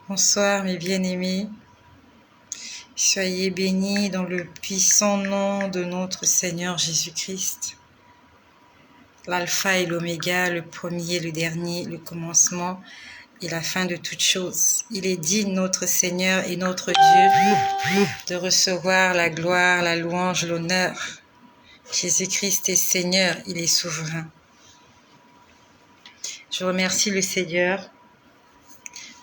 Bonsoir mes bien-aimés, soyez bénis dans le puissant nom de notre Seigneur Jésus-Christ, l'alpha et l'oméga, le premier, le dernier, le commencement et la fin de toutes choses. Il est digne notre Seigneur et notre Dieu de recevoir la gloire, la louange, l'honneur. Jésus-Christ est Seigneur, il est souverain. Je remercie le Seigneur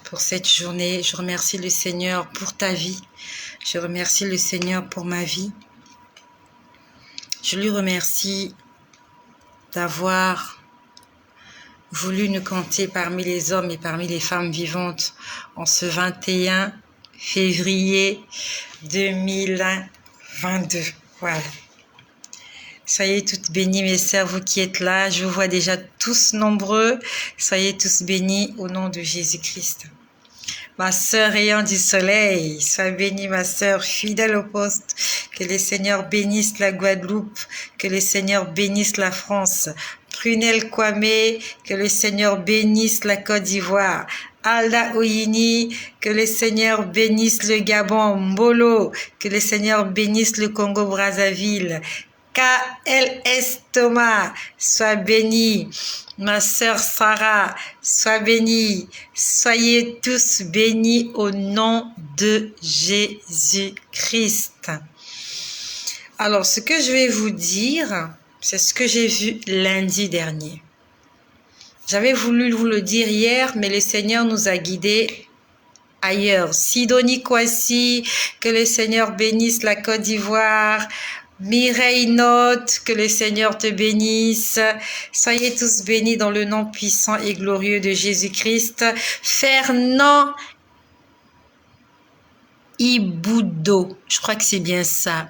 pour cette journée. Je remercie le Seigneur pour ta vie. Je remercie le Seigneur pour ma vie. Je lui remercie d'avoir voulu nous compter parmi les hommes et parmi les femmes vivantes en ce 21 février 2022. Voilà. Soyez toutes bénies, mes sœurs, vous qui êtes là. Je vous vois déjà tous nombreux. Soyez tous bénis au nom de Jésus-Christ. Ma sœur rayon du soleil, sois bénie ma sœur, fidèle au poste. Que le Seigneur bénisse la Guadeloupe, que le Seigneur bénisse la France. Prunelle Kwame, que le Seigneur bénisse la Côte d'Ivoire. Alda Oyini, que le Seigneur bénisse le Gabon. Mbolo, que le Seigneur bénisse le Congo-Brazzaville. KLS Thomas, sois bénie. Ma sœur Sarah, sois bénie. Soyez tous bénis au nom de Jésus-Christ. Alors, ce que je vais vous dire, c'est ce que j'ai vu lundi dernier. J'avais voulu vous le dire hier, mais le Seigneur nous a guidés ailleurs. Sidonie Kwasi, que le Seigneur bénisse la Côte d'Ivoire. Mireille Note, que le Seigneur te bénisse. Soyez tous bénis dans le nom puissant et glorieux de Jésus-Christ. Fernand Iboudo, je crois que c'est bien ça.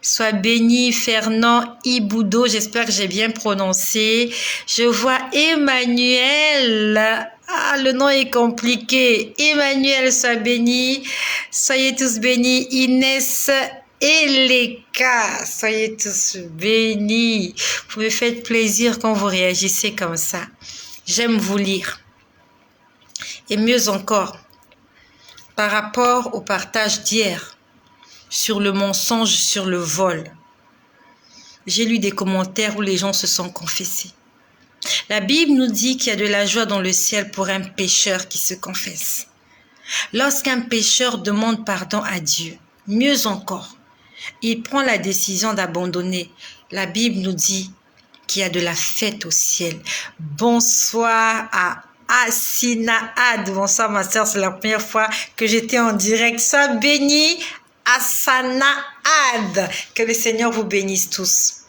Sois béni, Fernand Iboudo, j'espère que j'ai bien prononcé. Je vois Emmanuel. Ah, le nom est compliqué. Emmanuel, sois béni. Soyez tous bénis. Inès et les cas, soyez tous bénis. Vous me faites plaisir quand vous réagissez comme ça. J'aime vous lire. Et mieux encore, par rapport au partage d'hier sur le mensonge, sur le vol, j'ai lu des commentaires où les gens se sont confessés. La Bible nous dit qu'il y a de la joie dans le ciel pour un pécheur qui se confesse. Lorsqu'un pécheur demande pardon à Dieu, mieux encore, il prend la décision d'abandonner. La Bible nous dit qu'il y a de la fête au ciel. Bonsoir à Asina Ad. Bonsoir ma soeur, c'est la première fois que j'étais en direct. Sois bénie, Asana Ad. Que le Seigneur vous bénisse tous.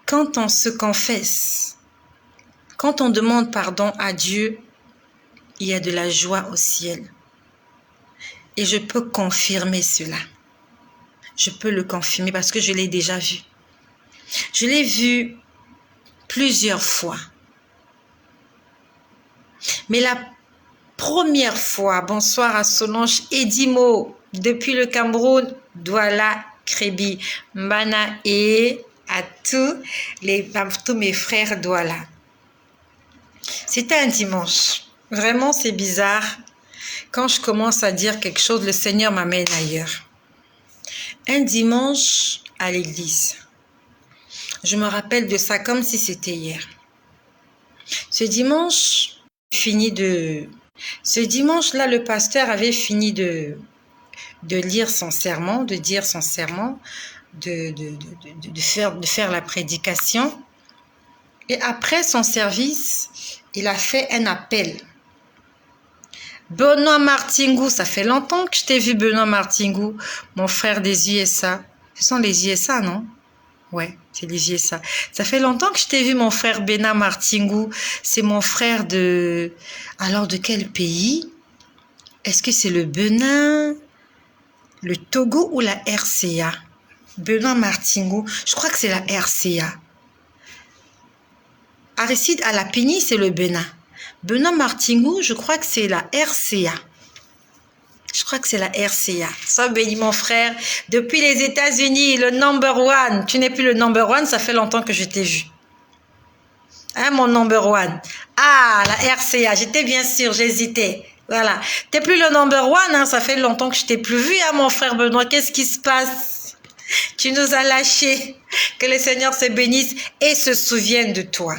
Quand on se confesse, quand on demande pardon à Dieu, il y a de la joie au ciel. Et je peux confirmer cela. Je peux le confirmer parce que je l'ai déjà vu. Je l'ai vu plusieurs fois. Mais la première fois, bonsoir à Solange Edimo, depuis le Cameroun, Douala Crébi, Mbana et à tous mes frères Douala. C'était un dimanche. Vraiment, c'est bizarre. Quand je commence à dire quelque chose, le Seigneur m'amène ailleurs. Un dimanche à l'église. Je me rappelle de ça comme si c'était hier. Ce dimanche-là, le pasteur avait fini de lire son sermon, de dire son sermon, de faire la prédication. Et après son service, il a fait un appel. Benoît Martingou, ça fait longtemps que je t'ai vu, Benoît Martingou, mon frère des USA. Ce sont les USA, non? Ouais, c'est les USA. Ça fait longtemps que je t'ai vu, mon frère Benoît Martingou. C'est mon frère de... Alors, de quel pays? Est-ce que c'est le Bénin, le Togo ou la RCA? Benoît Martingou, je crois que c'est la RCA. Aristide Alapini, c'est le Bénin. Benoît Martingou, je crois que c'est la RCA. Je crois que c'est la RCA. Sois béni, mon frère. Depuis les États-Unis, le number one. Tu n'es plus le number one, ça fait longtemps que je t'ai vu. Hein, mon number one? Ah, la RCA. J'étais bien sûre, j'hésitais. Voilà. T'es plus le number one, hein. Ça fait longtemps que je t'ai plus vu, hein, mon frère Benoît. Qu'est-ce qui se passe? Tu nous as lâchés. Que le Seigneur se bénisse et se souvienne de toi.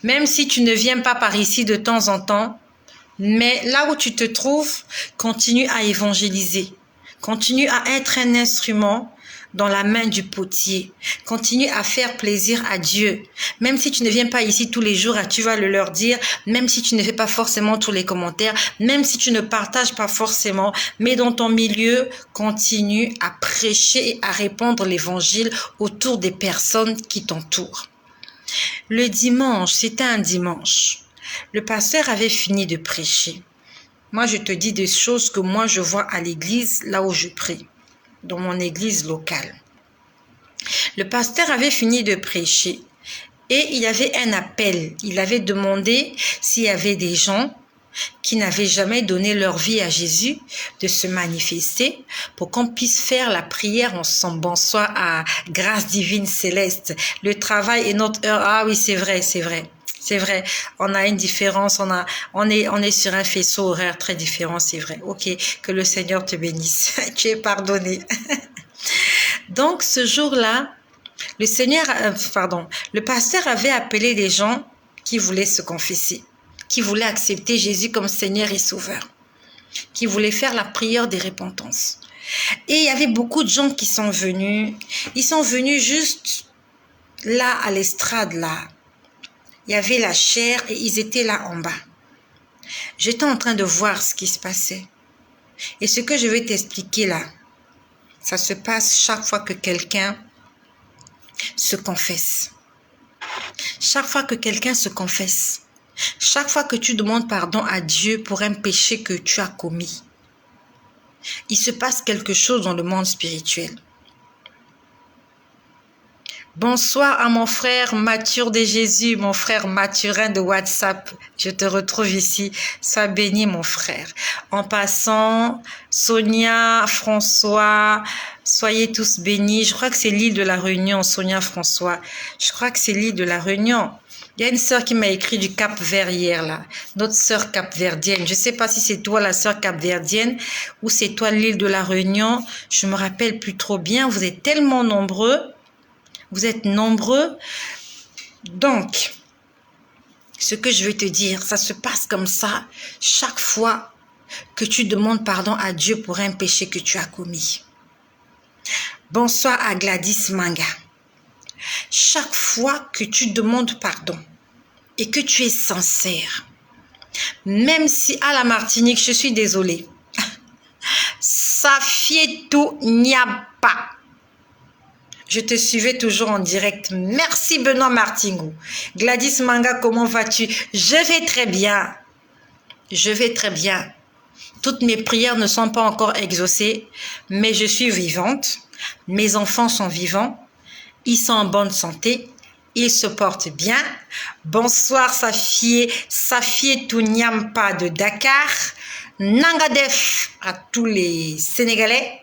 Même si tu ne viens pas par ici de temps en temps, mais là où tu te trouves, continue à évangéliser. Continue à être un instrument dans la main du potier. Continue à faire plaisir à Dieu. Même si tu ne viens pas ici tous les jours, tu vas le leur dire, même si tu ne fais pas forcément tous les commentaires, même si tu ne partages pas forcément, mais dans ton milieu, continue à prêcher et à répandre l'évangile autour des personnes qui t'entourent. Le dimanche, c'était un dimanche. Le pasteur avait fini de prêcher. Moi, je te dis des choses que moi, je vois à l'église, là où je prie, dans mon église locale. Le pasteur avait fini de prêcher et il y avait un appel. Il avait demandé s'il y avait des gens qui n'avaient jamais donné leur vie à Jésus de se manifester pour qu'on puisse faire la prière ensemble. Bonsoir à Grâce Divine Céleste. Le travail est notre heure. Ah oui, c'est vrai, c'est vrai. C'est vrai, on a une différence, on est sur un faisceau horaire très différent, c'est vrai. Ok, que le Seigneur te bénisse, tu es pardonné. Donc ce jour-là, le pasteur avait appelé des gens qui voulaient se confesser, qui voulaient accepter Jésus comme Seigneur et Sauveur, qui voulaient faire la prière des repentances. Et il y avait beaucoup de gens qui sont venus, ils sont venus juste là à l'estrade là. Il y avait la chair et ils étaient là en bas. J'étais en train de voir ce qui se passait. Et ce que je vais t'expliquer là, ça se passe chaque fois que quelqu'un se confesse. Chaque fois que quelqu'un se confesse. Chaque fois que tu demandes pardon à Dieu pour un péché que tu as commis. Il se passe quelque chose dans le monde spirituel. Bonsoir à mon frère Mature de Jésus, mon frère Mathurin de WhatsApp. Je te retrouve ici. Sois béni, mon frère. En passant, Sonia, François, soyez tous bénis. Je crois que c'est l'île de la Réunion, Sonia, François. Je crois que c'est l'île de la Réunion. Il y a une sœur qui m'a écrit du Cap-Vert hier, là. Notre sœur capverdienne. Je ne sais pas si c'est toi, la sœur capverdienne, ou c'est toi, l'île de la Réunion. Je me rappelle plus trop bien. Vous êtes tellement nombreux. Vous êtes nombreux. Donc, ce que je veux te dire, ça se passe comme ça chaque fois que tu demandes pardon à Dieu pour un péché que tu as commis. Bonsoir à Gladys Manga. Chaque fois que tu demandes pardon et que tu es sincère, même si à la Martinique, je suis désolée, ça fait tout, n'y a pas. Je te suivais toujours en direct. Merci Benoît Martingou. Gladys Manga, comment vas-tu? Je vais très bien. Je vais très bien. Toutes mes prières ne sont pas encore exaucées, mais je suis vivante. Mes enfants sont vivants. Ils sont en bonne santé. Ils se portent bien. Bonsoir Safié Touniampa de Dakar. Nangadef à tous les Sénégalais.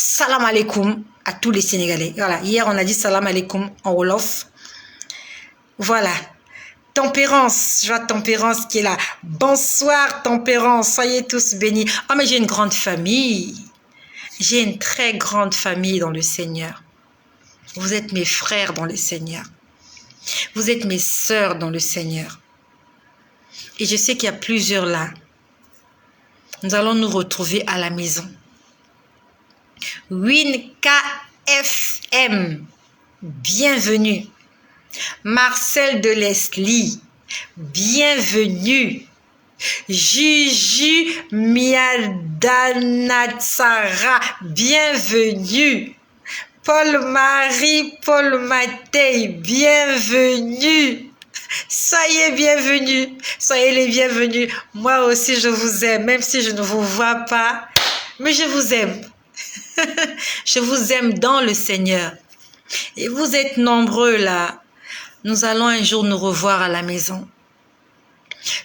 Salam alaikum à tous les Sénégalais. Voilà, hier on a dit salam alaikum en Wolof. Voilà. Tempérance, je vois Tempérance qui est là. Bonsoir Tempérance, soyez tous bénis. Ah mais j'ai une grande famille. J'ai une très grande famille dans le Seigneur. Vous êtes mes frères dans le Seigneur. Vous êtes mes sœurs dans le Seigneur. Et je sais qu'il y a plusieurs là. Nous allons nous retrouver à la maison. Win KFM, bienvenue. Marcel de Leslie, bienvenue. Juju Miadanatsara, bienvenue. Paul-Marie, Paul Matei, bienvenue. Soyez bienvenus, soyez les bienvenus. Moi aussi, je vous aime, même si je ne vous vois pas, mais je vous aime. Je vous aime dans le Seigneur. Et vous êtes nombreux là. Nous allons un jour nous revoir à la maison.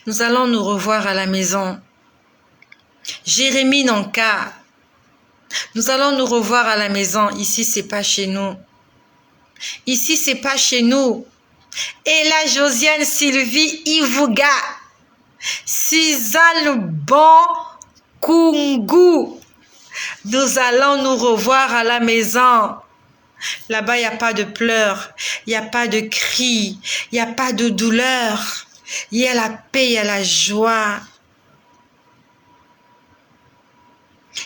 Nous allons nous revoir à la maison. Jérémie Nanka. Nous allons nous revoir à la maison. Ici, c'est pas chez nous. Ici, c'est pas chez nous. Et là, Josiane Sylvie Ivouga. Suzanne Bonkungu. Nous allons nous revoir à la maison. Là-bas, il n'y a pas de pleurs, il n'y a pas de cris, il n'y a pas de douleur. Il y a la paix, il y a la joie.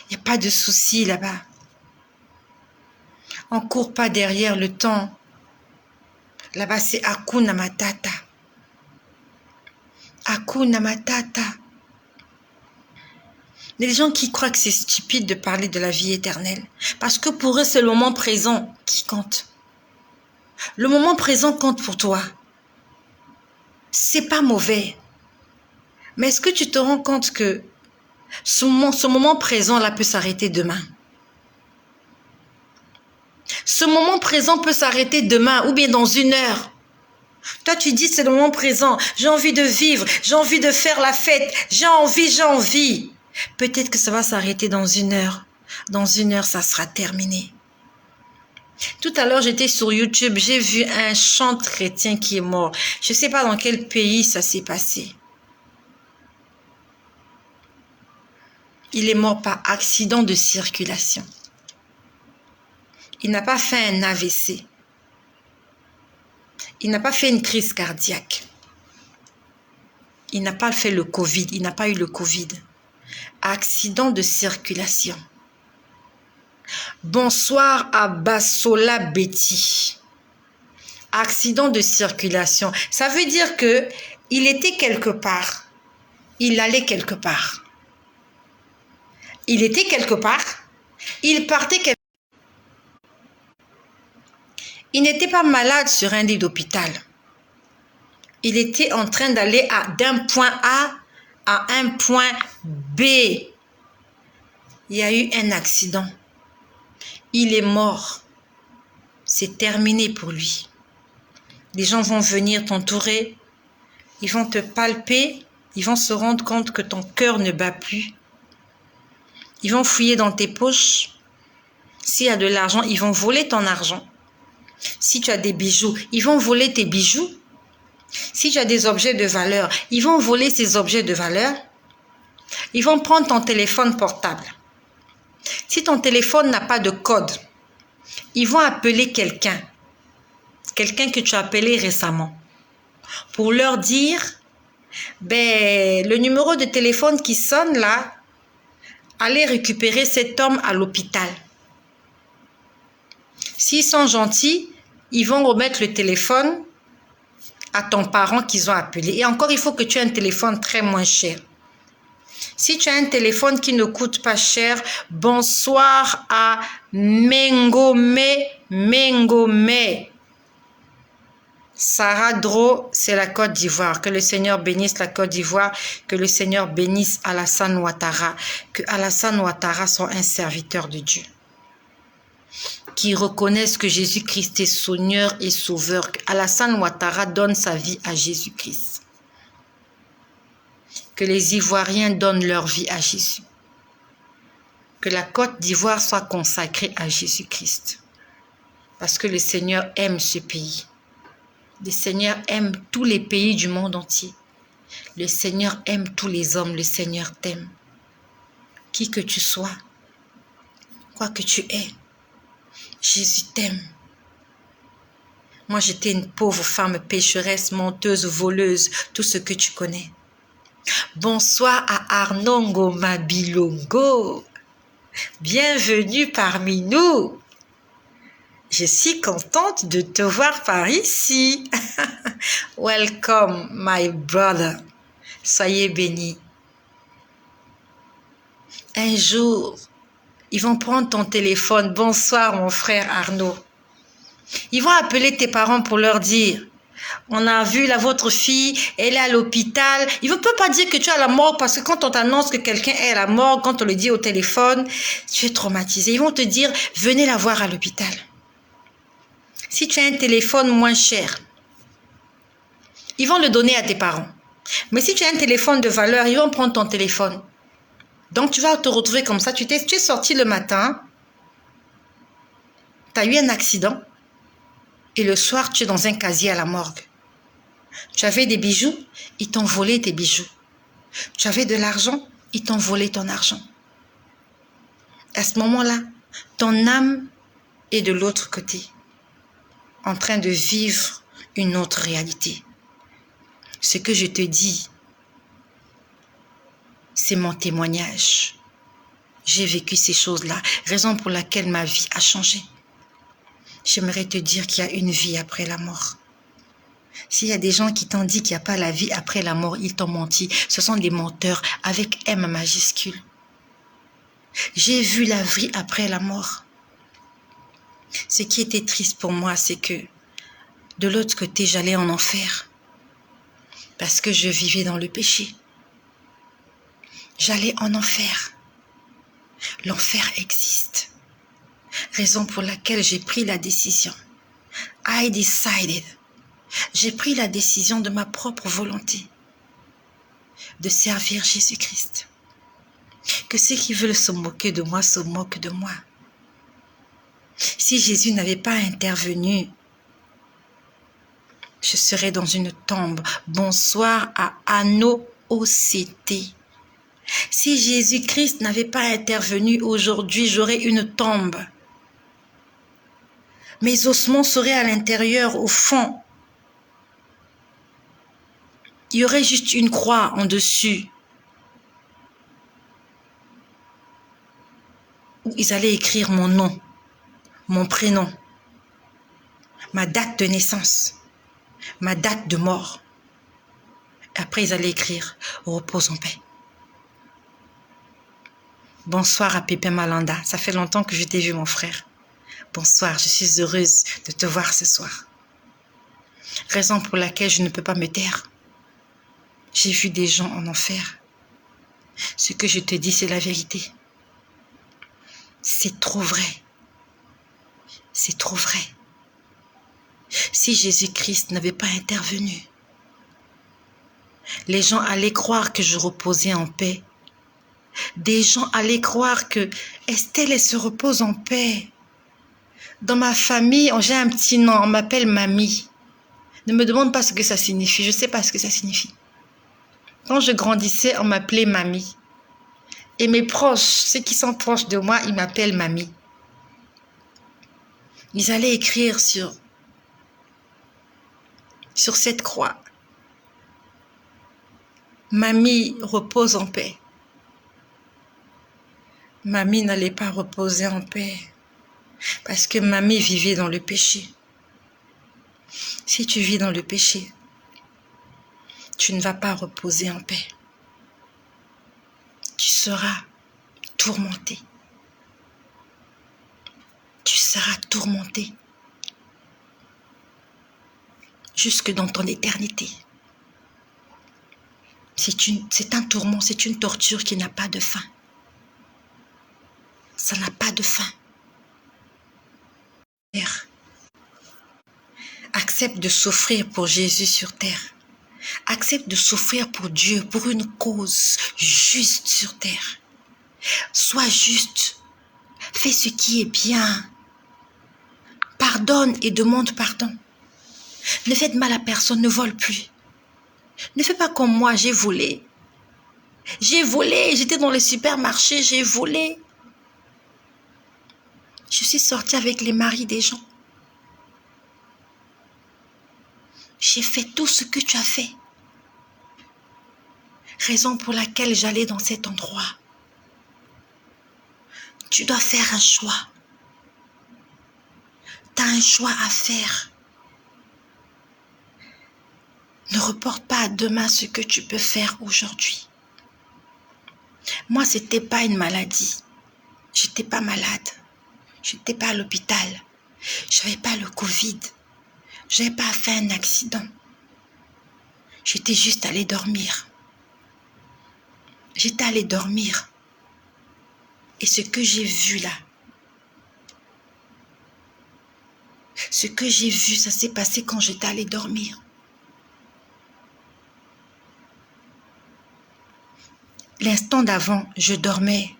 Il n'y a pas de soucis là-bas. On ne court pas derrière le temps. Là-bas, c'est Hakuna Matata. Hakuna Matata. Il y a des gens qui croient que c'est stupide de parler de la vie éternelle. Parce que pour eux, c'est le moment présent qui compte. Le moment présent compte pour toi. C'est pas mauvais. Mais est-ce que tu te rends compte que ce moment présent-là peut s'arrêter demain? Ce moment présent peut s'arrêter demain ou bien dans une heure. Toi, tu dis c'est le moment présent. J'ai envie de vivre. J'ai envie de faire la fête. J'ai envie. Peut-être que ça va s'arrêter dans une heure. Dans une heure, ça sera terminé. Tout à l'heure, j'étais sur YouTube. J'ai vu un chant chrétien qui est mort. Je ne sais pas dans quel pays ça s'est passé. Il est mort par accident de circulation. Il n'a pas fait un AVC. Il n'a pas fait une crise cardiaque. Il n'a pas fait le Covid. Il n'a pas eu le Covid. Accident de circulation. Bonsoir à Bassola Betty. Accident de circulation. Ça veut dire que il était quelque part. Il allait quelque part. Il était quelque part. Il partait quelque part. Il n'était pas malade sur un lit d'hôpital. Il était en train d'aller d'un point A à un point B. Il y a eu un accident. Il est mort. C'est terminé pour lui. Les gens vont venir t'entourer. Ils vont te palper. Ils vont se rendre compte que ton cœur ne bat plus. Ils vont fouiller dans tes poches. S'il y a de l'argent, ils vont voler ton argent. Si tu as des bijoux, ils vont voler tes bijoux. Si tu as des objets de valeur, ils vont voler ces objets de valeur. Ils vont prendre ton téléphone portable. Si ton téléphone n'a pas de code, ils vont appeler quelqu'un que tu as appelé récemment, pour leur dire, le numéro de téléphone qui sonne là, allez récupérer cet homme à l'hôpital. S'ils sont gentils, ils vont remettre le téléphone à ton parent qu'ils ont appelé. Et encore, il faut que tu aies un téléphone très moins cher. Si tu as un téléphone qui ne coûte pas cher, bonsoir à Mengome. Sarah Dro, c'est la Côte d'Ivoire. Que le Seigneur bénisse la Côte d'Ivoire. Que le Seigneur bénisse Alassane Ouattara. Que Alassane Ouattara soit un serviteur de Dieu. Qui reconnaissent que Jésus-Christ est Seigneur et Sauveur. Que Alassane Ouattara donne sa vie à Jésus-Christ. Que les Ivoiriens donnent leur vie à Jésus. Que la Côte d'Ivoire soit consacrée à Jésus-Christ. Parce que le Seigneur aime ce pays. Le Seigneur aime tous les pays du monde entier. Le Seigneur aime tous les hommes. Le Seigneur t'aime. Qui que tu sois, quoi que tu aies, Jésus t'aime. Moi, j'étais une pauvre femme pécheresse, menteuse, voleuse, tout ce que tu connais. Bonsoir à Arnaud Ngoma Bilongo. Bienvenue parmi nous. Je suis contente de te voir par ici. Welcome, my brother. Soyez bénis. Un jour, ils vont prendre ton téléphone. Bonsoir, mon frère Arnaud. Ils vont appeler tes parents pour leur dire, on a vu votre fille, elle est à l'hôpital. Ils ne peuvent pas dire que tu es à la morgue parce que quand on t'annonce que quelqu'un est à la morgue, quand on le dit au téléphone, tu es traumatisé. Ils vont te dire, venez la voir à l'hôpital. Si tu as un téléphone moins cher, ils vont le donner à tes parents. Mais si tu as un téléphone de valeur, ils vont prendre ton téléphone. Donc, tu vas te retrouver comme ça. Tu es sorti le matin, tu as eu un accident et le soir, tu es dans un casier à la morgue. Tu avais des bijoux, ils t'ont volé tes bijoux. Tu avais de l'argent, ils t'ont volé ton argent. À ce moment-là, ton âme est de l'autre côté, en train de vivre une autre réalité. Ce que je te dis, c'est mon témoignage. J'ai vécu ces choses-là, raison pour laquelle ma vie a changé. J'aimerais te dire qu'il y a une vie après la mort. S'il y a des gens qui t'ont dit qu'il n'y a pas la vie après la mort, ils t'ont menti. Ce sont des menteurs avec M majuscule. J'ai vu la vie après la mort. Ce qui était triste pour moi, c'est que de l'autre côté, j'allais en enfer. Parce que je vivais dans le péché. J'allais en enfer. L'enfer existe. Raison pour laquelle j'ai pris la décision. I decided. J'ai pris la décision de ma propre volonté de servir Jésus-Christ. Que ceux qui veulent se moquer de moi se moquent de moi. Si Jésus n'avait pas intervenu, je serais dans une tombe. Bonsoir à Anno OCT. Si Jésus-Christ n'avait pas intervenu aujourd'hui, j'aurais une tombe. Mes ossements seraient à l'intérieur, au fond. Il y aurait juste une croix en dessus. Où ils allaient écrire mon nom, mon prénom, ma date de naissance, ma date de mort. Après, ils allaient écrire « Repose en paix ». Bonsoir à Pépé Malanda. Ça fait longtemps que je t'ai vu, mon frère. Bonsoir, je suis heureuse de te voir ce soir. Raison pour laquelle je ne peux pas me taire. J'ai vu des gens en enfer. Ce que je te dis, c'est la vérité. C'est trop vrai. C'est trop vrai. Si Jésus-Christ n'avait pas intervenu, les gens allaient croire que je reposais en paix. Des gens allaient croire que Estelle, elle se repose en paix. Dans ma famille, j'ai un petit nom, on m'appelle Mamie. Ne me demande pas ce que ça signifie, je ne sais pas ce que ça signifie. Quand je grandissais, on m'appelait Mamie. Et mes proches, ceux qui sont proches de moi, ils m'appellent Mamie. Ils allaient écrire sur cette croix. Mamie repose en paix. Mamie n'allait pas reposer en paix. Parce que Mamie vivait dans le péché. Si tu vis dans le péché, tu ne vas pas reposer en paix. Tu seras tourmenté. Tu seras tourmenté. Jusque dans ton éternité. C'est un tourment, c'est une torture qui n'a pas de fin. Ça n'a pas de fin. Accepte de souffrir pour Jésus sur terre. Accepte de souffrir pour Dieu, pour une cause juste sur terre. Sois juste. Fais ce qui est bien. Pardonne et demande pardon. Ne fais de mal à personne, ne vole plus. Ne fais pas comme moi, j'ai volé. J'ai volé, j'étais dans les supermarchés, j'ai volé. Je suis sortie avec les maris des gens. J'ai fait tout ce que tu as fait. Raison pour laquelle j'allais dans cet endroit. Tu dois faire un choix. Tu as un choix à faire. Ne reporte pas à demain ce que tu peux faire aujourd'hui. Moi, ce n'était pas une maladie. Je n'étais pas malade. Je n'étais pas à l'hôpital. Je n'avais pas le Covid. Je n'avais pas fait un accident. J'étais juste allée dormir. J'étais allée dormir. Et ce que j'ai vu là, ce que j'ai vu, ça s'est passé quand j'étais allée dormir. L'instant d'avant, je dormais.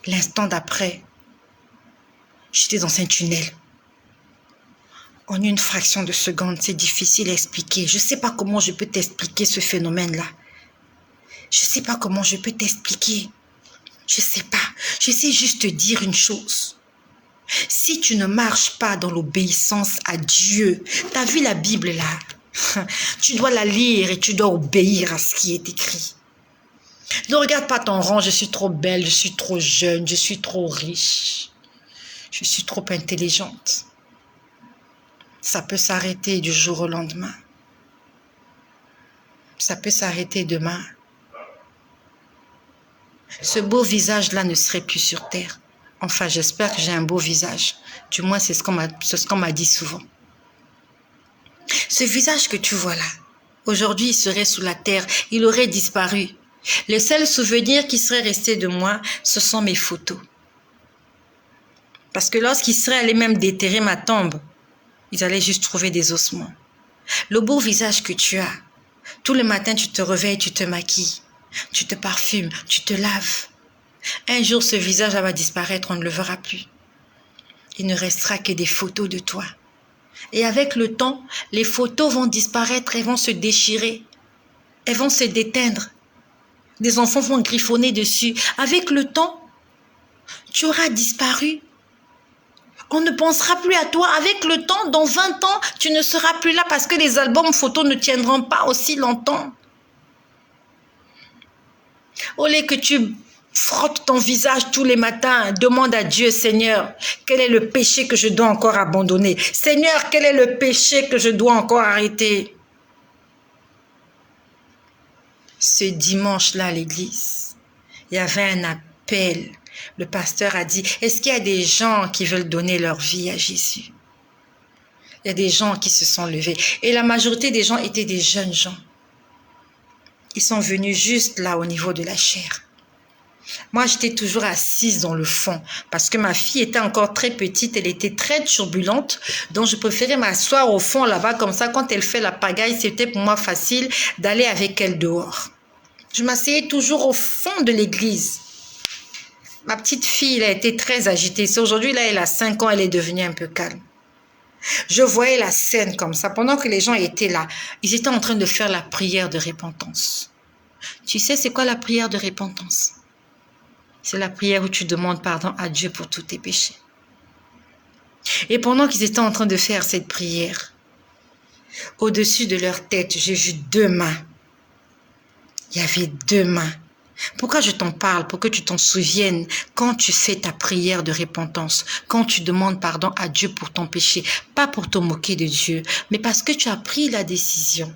L'instant d'après, j'étais dans un tunnel. En une fraction de seconde, c'est difficile à expliquer. Je ne sais pas comment je peux t'expliquer ce phénomène-là. Je ne sais pas comment je peux t'expliquer. Je ne sais pas. Je sais juste te dire une chose. Si tu ne marches pas dans l'obéissance à Dieu, tu as vu la Bible là? Tu dois la lire et tu dois obéir à ce qui est écrit. Ne regarde pas ton rang, je suis trop belle, je suis trop jeune, je suis trop riche. Je suis trop intelligente. Ça peut s'arrêter du jour au lendemain. Ça peut s'arrêter demain. Ce beau visage-là ne serait plus sur terre. Enfin, j'espère que j'ai un beau visage. Du moins, c'est ce qu'on m'a dit souvent. Ce visage que tu vois là, aujourd'hui, il serait sous la terre. Il aurait disparu. Le seul souvenir qui serait resté de moi, ce sont mes photos. Parce que lorsqu'ils seraient allés même déterrer ma tombe, ils allaient juste trouver des ossements. Le beau visage que tu as, tout le matin, tu te réveilles, tu te maquilles, tu te parfumes, tu te laves. Un jour, ce visage va disparaître, on ne le verra plus. Il ne restera que des photos de toi. Et avec le temps, les photos vont disparaître, elles vont se déchirer, elles vont se déteindre. Des enfants vont griffonner dessus. Avec le temps, tu auras disparu. On ne pensera plus à toi. Avec le temps, dans 20 ans, tu ne seras plus là parce que les albums photos ne tiendront pas aussi longtemps. Au lieu que tu frottes ton visage tous les matins, demande à Dieu, Seigneur, quel est le péché que je dois encore abandonner? Seigneur, quel est le péché que je dois encore arrêter? Ce dimanche-là à l'église, il y avait un appel. Le pasteur a dit, est-ce qu'il y a des gens qui veulent donner leur vie à Jésus? Il y a des gens qui se sont levés. Et la majorité des gens étaient des jeunes gens. Ils sont venus juste là au niveau de la chair. Moi, j'étais toujours assise dans le fond parce que ma fille était encore très petite, elle était très turbulente, donc je préférais m'asseoir au fond là-bas comme ça. Quand elle fait la pagaille, c'était pour moi facile d'aller avec elle dehors. Je m'asseyais toujours au fond de l'église. Ma petite fille, elle a été très agitée. Aujourd'hui, là, elle a 5 ans, elle est devenue un peu calme. Je voyais la scène comme ça. Pendant que les gens étaient là, ils étaient en train de faire la prière de repentance. Tu sais, c'est quoi la prière de repentance? C'est la prière où tu demandes pardon à Dieu pour tous tes péchés. Et pendant qu'ils étaient en train de faire cette prière, au-dessus de leur tête, j'ai vu 2 mains. Il y avait 2 mains. Pourquoi je t'en parle? Pour que tu t'en souviennes quand tu fais ta prière de repentance, quand tu demandes pardon à Dieu pour ton péché, pas pour te moquer de Dieu, mais parce que tu as pris la décision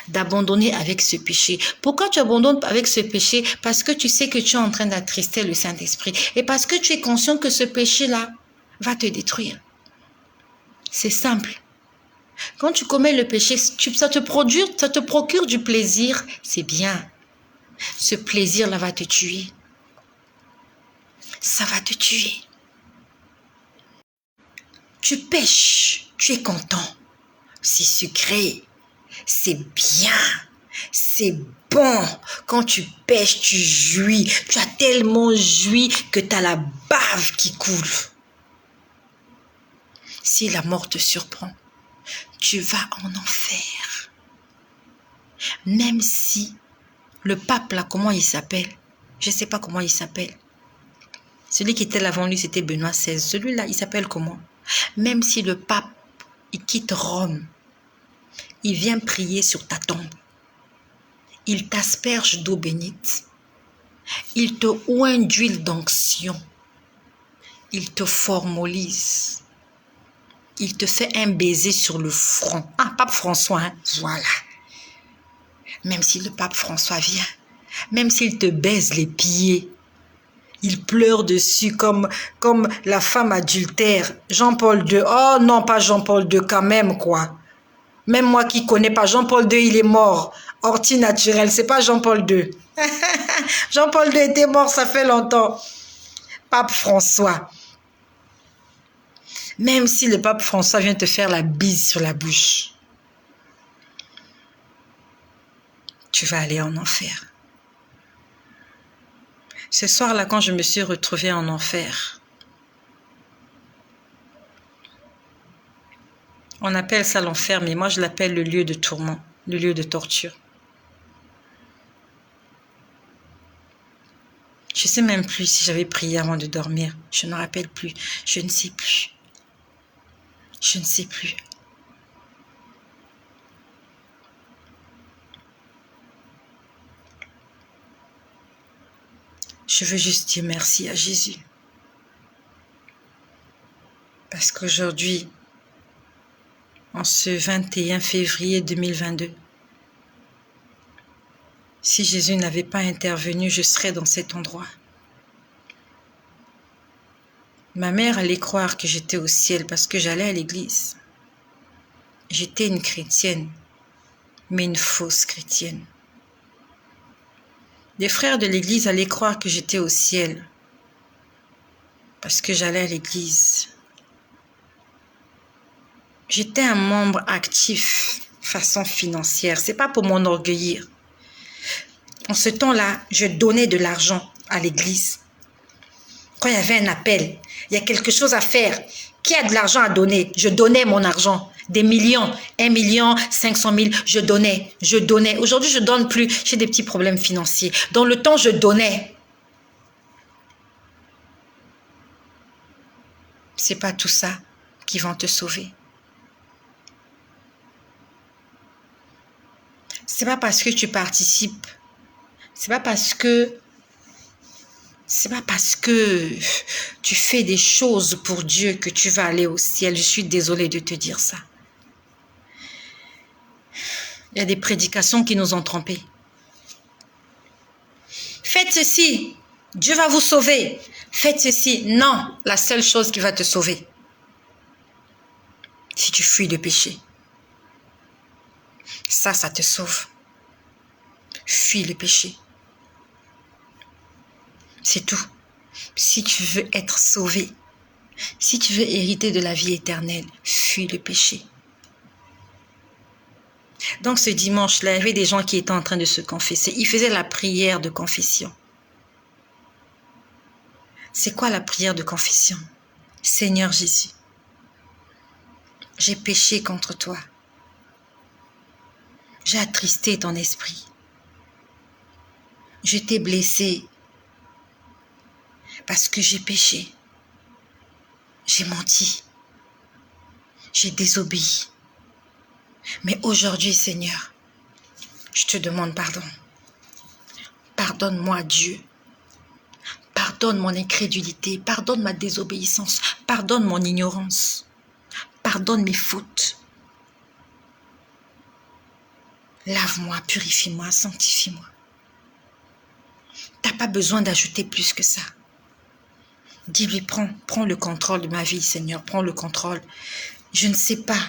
d'abandonner avec ce péché. Pourquoi tu abandonnes avec ce péché? Parce que tu sais que tu es en train d'attrister le Saint-Esprit et parce que tu es conscient que ce péché-là va te détruire. C'est simple. Quand tu commets le péché, ça te procure du plaisir, c'est bien. Ce plaisir-là va te tuer. Ça va te tuer. Tu pêches, tu es content. C'est sucré, c'est bien, c'est bon. Quand tu pêches, tu jouis. Tu as tellement joui que tu as la bave qui coule. Si la mort te surprend, tu vas en enfer. Même si le pape, là, comment il s'appelle? Je ne sais pas comment il s'appelle. Celui qui était là avant lui, c'était Benoît XVI. Celui-là, il s'appelle comment? Même si le pape, il quitte Rome, il vient prier sur ta tombe. Il t'asperge d'eau bénite. Il te oint d'huile d'onction. Il te formolise. Il te fait un baiser sur le front. Ah, pape François, hein? Voilà. Même si le pape François vient, même s'il te baise les pieds, il pleure dessus comme la femme adultère. Jean-Paul II, oh non, pas Jean-Paul II quand même, quoi. Même moi qui connais pas, Jean-Paul II, il est mort. Ortie naturelle, c'est pas Jean-Paul II. Jean-Paul II était mort, ça fait longtemps. Pape François. Même si le pape François vient te faire la bise sur la bouche, tu vas aller en enfer. Ce soir-là, quand je me suis retrouvée en enfer, on appelle ça l'enfer, mais moi je l'appelle le lieu de tourment, le lieu de torture. Je ne sais même plus si j'avais prié avant de dormir. Je ne me rappelle plus. Je ne sais plus. Je ne sais plus. Je veux juste dire merci à Jésus. Parce qu'aujourd'hui, en ce 21 février 2022, si Jésus n'avait pas intervenu, je serais dans cet endroit. Ma mère allait croire que j'étais au ciel parce que j'allais à l'église. J'étais une chrétienne, mais une fausse chrétienne. Les frères de l'église allaient croire que j'étais au ciel parce que j'allais à l'église. J'étais un membre actif façon financière. C'est pas pour m'enorgueillir. En ce temps-là, je donnais de l'argent à l'église. Quand il y avait un appel, il y a quelque chose à faire. Qui a de l'argent à donner? Je donnais mon argent. Des millions, 1 million, 500 000, je donnais. Aujourd'hui, je donne plus. J'ai des petits problèmes financiers. Dans le temps, je donnais. C'est pas tout ça qui va te sauver. C'est pas parce que tu participes. C'est pas parce que tu fais des choses pour Dieu que tu vas aller au ciel. Je suis désolée de te dire ça. Il y a des prédications qui nous ont trompés. Faites ceci, Dieu va vous sauver. Faites ceci. Non, la seule chose qui va te sauver, si tu fuis le péché. Ça te sauve. Fuis le péché. C'est tout. Si tu veux être sauvé, si tu veux hériter de la vie éternelle, fuis le péché. Donc ce dimanche-là, il y avait des gens qui étaient en train de se confesser. Ils faisaient la prière de confession. C'est quoi la prière de confession? Seigneur Jésus, j'ai péché contre toi. J'ai attristé ton esprit. Je t'ai blessé parce que j'ai péché. J'ai menti. J'ai désobéi. Mais aujourd'hui, Seigneur, je te demande pardon. Pardonne-moi, Dieu. Pardonne mon incrédulité. Pardonne ma désobéissance. Pardonne mon ignorance. Pardonne mes fautes. Lave-moi, purifie-moi, sanctifie-moi. Tu n'as pas besoin d'ajouter plus que ça. Dis-lui, prends le contrôle de ma vie, Seigneur. Prends le contrôle. Je ne sais pas.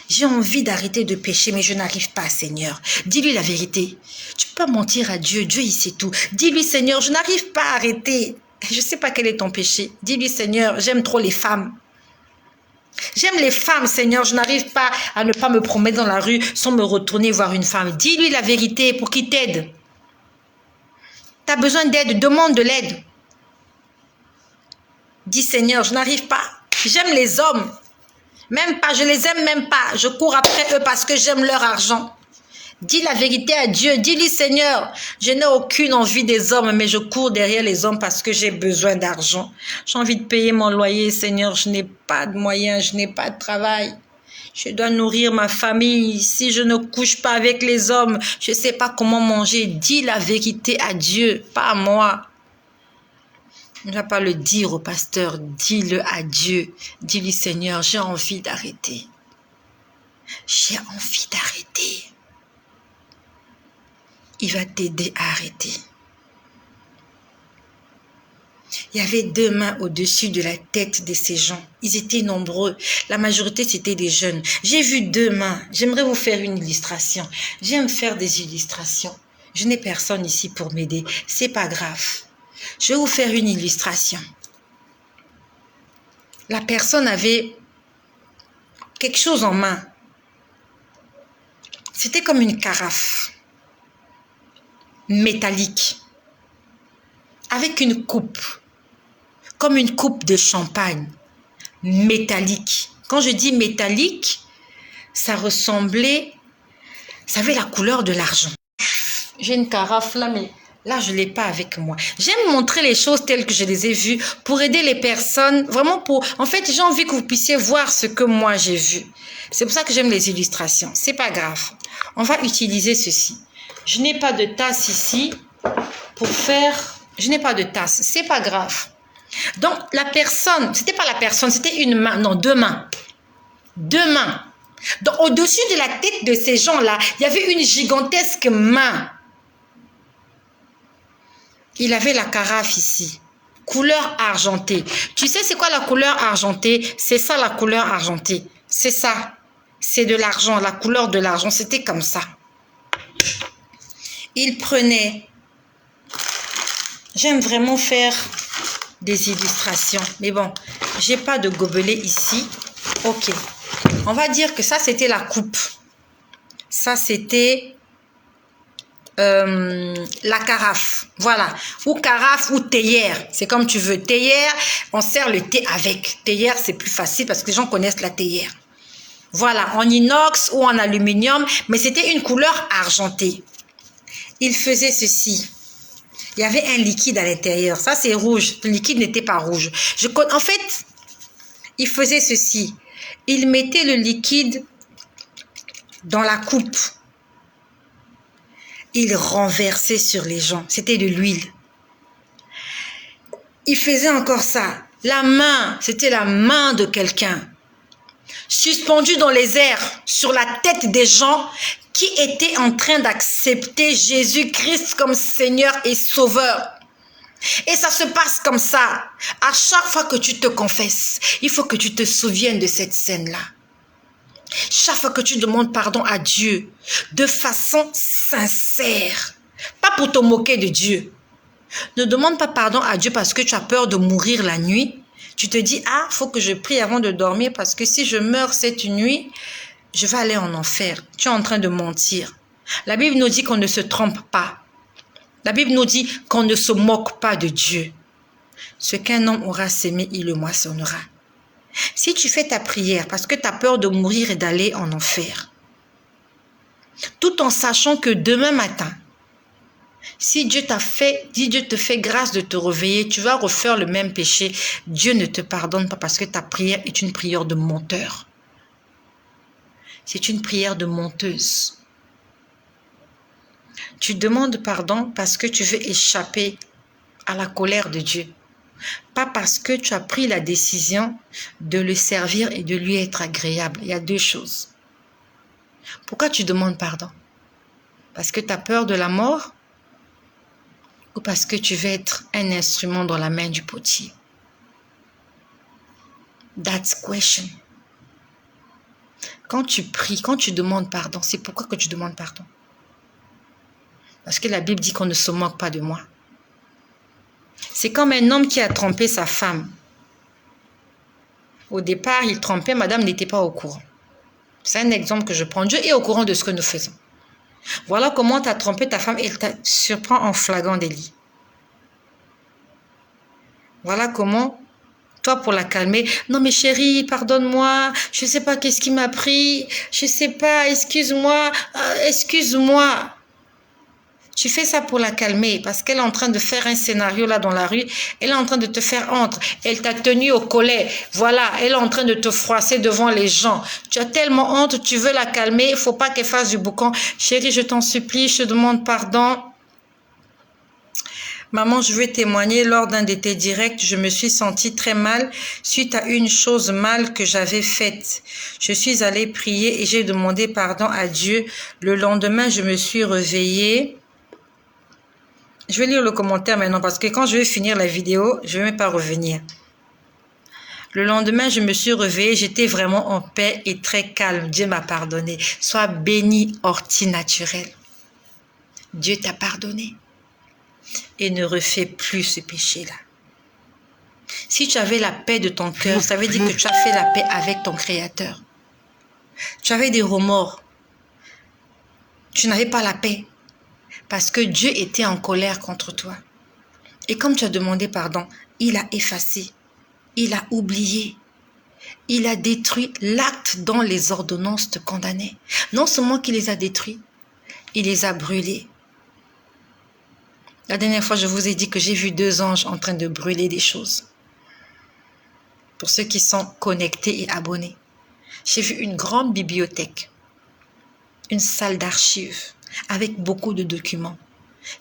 J'ai envie d'arrêter de pécher, mais je n'arrive pas, Seigneur. Dis-lui la vérité. Tu peux pas mentir à Dieu. Dieu, il sait tout. Dis-lui, Seigneur, je n'arrive pas à arrêter. Je ne sais pas quel est ton péché. Dis-lui, Seigneur, j'aime trop les femmes. J'aime les femmes, Seigneur. Je n'arrive pas à ne pas me promener dans la rue sans me retourner voir une femme. Dis-lui la vérité pour qu'il t'aide. Tu as besoin d'aide, demande de l'aide. Dis, Seigneur, je n'arrive pas. J'aime les hommes. Même pas, je les aime même pas. Je cours après eux parce que j'aime leur argent. Dis la vérité à Dieu. Dis-lui, Seigneur, je n'ai aucune envie des hommes, mais je cours derrière les hommes parce que j'ai besoin d'argent. J'ai envie de payer mon loyer, Seigneur. Je n'ai pas de moyens, je n'ai pas de travail. Je dois nourrir ma famille. Si je ne couche pas avec les hommes, je ne sais pas comment manger. Dis la vérité à Dieu, pas à moi. Ne va pas le dire au pasteur, dis-le à Dieu. Dis-lui, Seigneur, j'ai envie d'arrêter. J'ai envie d'arrêter. Il va t'aider à arrêter. Il y avait 2 mains au-dessus de la tête de ces gens. Ils étaient nombreux. La majorité, c'était des jeunes. J'ai vu 2 mains. J'aimerais vous faire une illustration. J'aime faire des illustrations. Je n'ai personne ici pour m'aider. C'est pas grave. Je vais vous faire une illustration. La personne avait quelque chose en main. C'était comme une carafe métallique avec une coupe, comme une coupe de champagne métallique. Quand je dis métallique, ça ressemblait, ça avait la couleur de l'argent. J'ai une carafe là, mais Là, je ne l'ai pas avec moi. J'aime montrer les choses telles que je les ai vues pour aider les personnes. Vraiment pour... En fait, j'ai envie que vous puissiez voir ce que moi j'ai vu. C'est pour ça que j'aime les illustrations. C'est pas grave. On va utiliser ceci. Je n'ai pas de tasse ici pour faire... Je n'ai pas de tasse. C'est pas grave. Donc, la personne... C'était pas la personne, c'était une main. Non, deux mains. Deux mains. Donc, au-dessus de la tête de ces gens-là, il y avait une gigantesque main. Il avait la carafe ici, couleur argentée. Tu sais c'est quoi la couleur argentée? C'est ça la couleur argentée. C'est ça. C'est de l'argent, la couleur de l'argent. C'était comme ça. Il prenait... J'aime vraiment faire des illustrations. Mais bon, j'ai pas de gobelet ici. Ok. On va dire que ça, c'était la coupe. Ça, c'était... la carafe, voilà, ou carafe ou théière, c'est comme tu veux. Théière, on sert le thé avec. Théière, c'est plus facile parce que les gens connaissent la théière. Voilà, en inox ou en aluminium, mais c'était une couleur argentée. Il faisait ceci. Il y avait un liquide à l'intérieur. Ça, c'est rouge. Le liquide n'était pas rouge. En fait, il faisait ceci. Il mettait le liquide dans la coupe. Il renversait sur les gens. C'était de l'huile. Il faisait encore ça. La main, c'était la main de quelqu'un. Suspendue dans les airs, sur la tête des gens qui étaient en train d'accepter Jésus-Christ comme Seigneur et Sauveur. Et ça se passe comme ça. À chaque fois que tu te confesses, il faut que tu te souviennes de cette scène-là. Chaque fois que tu demandes pardon à Dieu, de façon sincère, pas pour te moquer de Dieu. Ne demande pas pardon à Dieu parce que tu as peur de mourir la nuit. Tu te dis, ah, il faut que je prie avant de dormir parce que si je meurs cette nuit, je vais aller en enfer. Tu es en train de mentir. La Bible nous dit qu'on ne se trompe pas. La Bible nous dit qu'on ne se moque pas de Dieu. Ce qu'un homme aura sémé, il le moissonnera. Si tu fais ta prière parce que tu as peur de mourir et d'aller en enfer, tout en sachant que demain matin, si Dieu te fait grâce de te réveiller, tu vas refaire le même péché, Dieu ne te pardonne pas parce que ta prière est une prière de menteur. C'est une prière de menteuse. Tu demandes pardon parce que tu veux échapper à la colère de Dieu. Pas parce que tu as pris la décision de le servir et de lui être agréable. Il y a deux choses. Pourquoi tu demandes pardon? Parce que tu as peur de la mort ou parce que tu veux être un instrument dans la main du potier? That's question. Quand tu pries, quand tu demandes pardon, c'est pourquoi que tu demandes pardon? Parce que la Bible dit qu'on ne se moque pas de moi. C'est comme un homme qui a trompé sa femme. Au départ, il trompait, madame n'était pas au courant. C'est un exemple que je prends. Dieu est au courant de ce que nous faisons. Voilà comment tu as trompé ta femme et elle te surprend en flagrant délit. Voilà comment, toi pour la calmer, non mais chérie, pardonne-moi, je ne sais pas qu'est-ce qui m'a pris, je ne sais pas, excuse-moi, excuse-moi. Tu fais ça pour la calmer parce qu'elle est en train de faire un scénario là dans la rue. Elle est en train de te faire honte. Elle t'a tenu au collet. Voilà, elle est en train de te froisser devant les gens. Tu as tellement honte, tu veux la calmer. Il ne faut pas qu'elle fasse du boucan. Chérie, je t'en supplie, je te demande pardon. Maman, je veux témoigner, lors d'un de tes directs, je me suis sentie très mal suite à une chose mal que j'avais faite. Je suis allée prier et j'ai demandé pardon à Dieu. Le lendemain, je me suis réveillée. Je vais lire le commentaire maintenant parce que quand je vais finir la vidéo, je ne vais même pas revenir. Le lendemain, je me suis réveillée, j'étais vraiment en paix et très calme. Dieu m'a pardonné. Sois béni, ortie naturelle. Dieu t'a pardonné. Et ne refais plus ce péché-là. Si tu avais la paix de ton cœur, ça veut dire que tu as fait la paix avec ton Créateur. Tu avais des remords. Tu n'avais pas la paix. Parce que Dieu était en colère contre toi. Et comme tu as demandé pardon, il a effacé, il a oublié, il a détruit l'acte dont les ordonnances te condamnaient. Non seulement qu'il les a détruits, il les a brûlés. La dernière fois, je vous ai dit que j'ai vu 2 anges en train de brûler des choses. Pour ceux qui sont connectés et abonnés. J'ai vu une grande bibliothèque, une salle d'archives avec beaucoup de documents.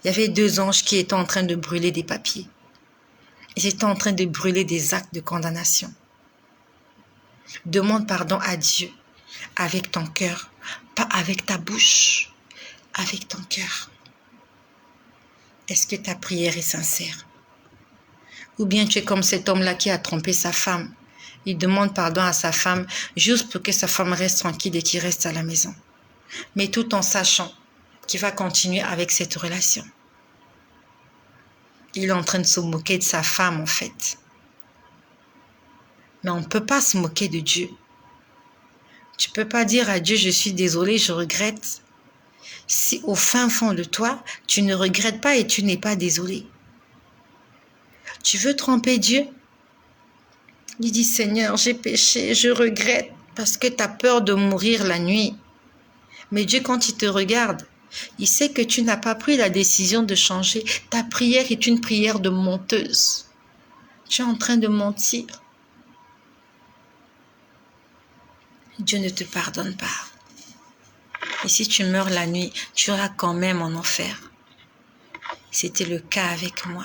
Il y avait 2 anges qui étaient en train de brûler des papiers. Ils étaient en train de brûler des actes de condamnation. Demande pardon à Dieu avec ton cœur, pas avec ta bouche, avec ton cœur. Est-ce que ta prière est sincère? Ou bien tu es comme cet homme-là qui a trompé sa femme. Il demande pardon à sa femme juste pour que sa femme reste tranquille et qu'il reste à la maison. Mais tout en sachant qu'il va continuer avec cette relation. Il est en train de se moquer de sa femme en fait. Mais on ne peut pas se moquer de Dieu. Tu ne peux pas dire à Dieu, je suis désolé, je regrette. Si au fin fond de toi, tu ne regrettes pas et tu n'es pas désolé. Tu veux tromper Dieu? Il dit, Seigneur, j'ai péché, je regrette parce que tu as peur de mourir la nuit. Mais Dieu, quand il te regarde, il sait que tu n'as pas pris la décision de changer. Ta prière est une prière de menteuse. Tu es en train de mentir. Dieu ne te pardonne pas. Et si tu meurs la nuit, tu iras quand même en enfer. C'était le cas avec moi.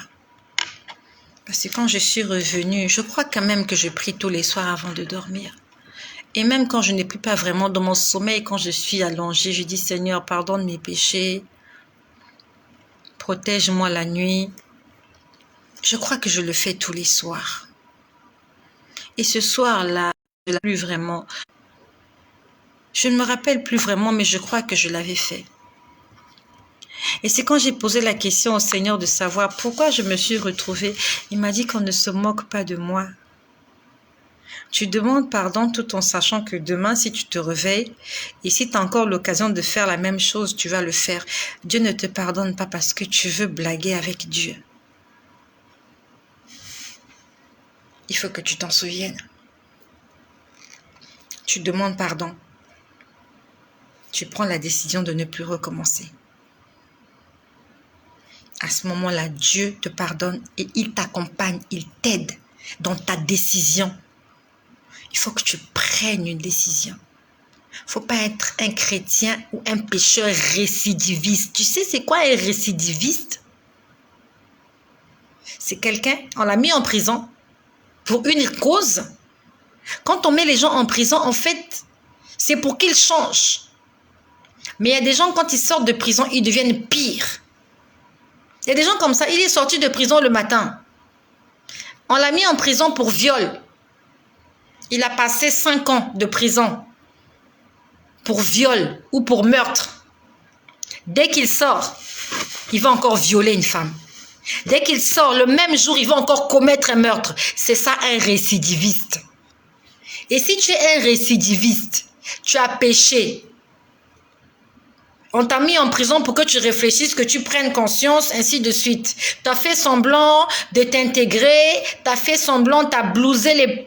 Parce que quand je suis revenue, je crois quand même que je prie tous les soirs avant de dormir. Et même quand je n'ai plus pas vraiment dans mon sommeil, quand je suis allongée, je dis Seigneur, pardonne mes péchés. Protège-moi la nuit. Je crois que je le fais tous les soirs. Et ce soir-là, je ne plus vraiment. Je ne me rappelle plus vraiment, mais je crois que je l'avais fait. Et c'est quand j'ai posé la question au Seigneur de savoir pourquoi je me suis retrouvée. Il m'a dit qu'on ne se moque pas de moi. Tu demandes pardon tout en sachant que demain, si tu te réveilles, et si tu as encore l'occasion de faire la même chose, tu vas le faire. Dieu ne te pardonne pas parce que tu veux blaguer avec Dieu. Il faut que tu t'en souviennes. Tu demandes pardon. Tu prends la décision de ne plus recommencer. À ce moment-là, Dieu te pardonne et il t'accompagne, il t'aide dans ta décision. Il faut que tu prennes une décision. Il ne faut pas être un chrétien ou un pécheur récidiviste. Tu sais c'est quoi un récidiviste? C'est quelqu'un, on l'a mis en prison pour une cause. Quand on met les gens en prison, en fait, c'est pour qu'ils changent. Mais il y a des gens, quand ils sortent de prison, ils deviennent pires. Il y a des gens comme ça, il est sorti de prison le matin. On l'a mis en prison pour viol. Il a passé 5 ans de prison pour viol ou pour meurtre. Dès qu'il sort, il va encore violer une femme. Dès qu'il sort, le même jour, il va encore commettre un meurtre. C'est ça un récidiviste. Et si tu es un récidiviste, tu as péché. On t'a mis en prison pour que tu réfléchisses, que tu prennes conscience, ainsi de suite. Tu as fait semblant de t'intégrer, tu as fait semblant, tu as blousé les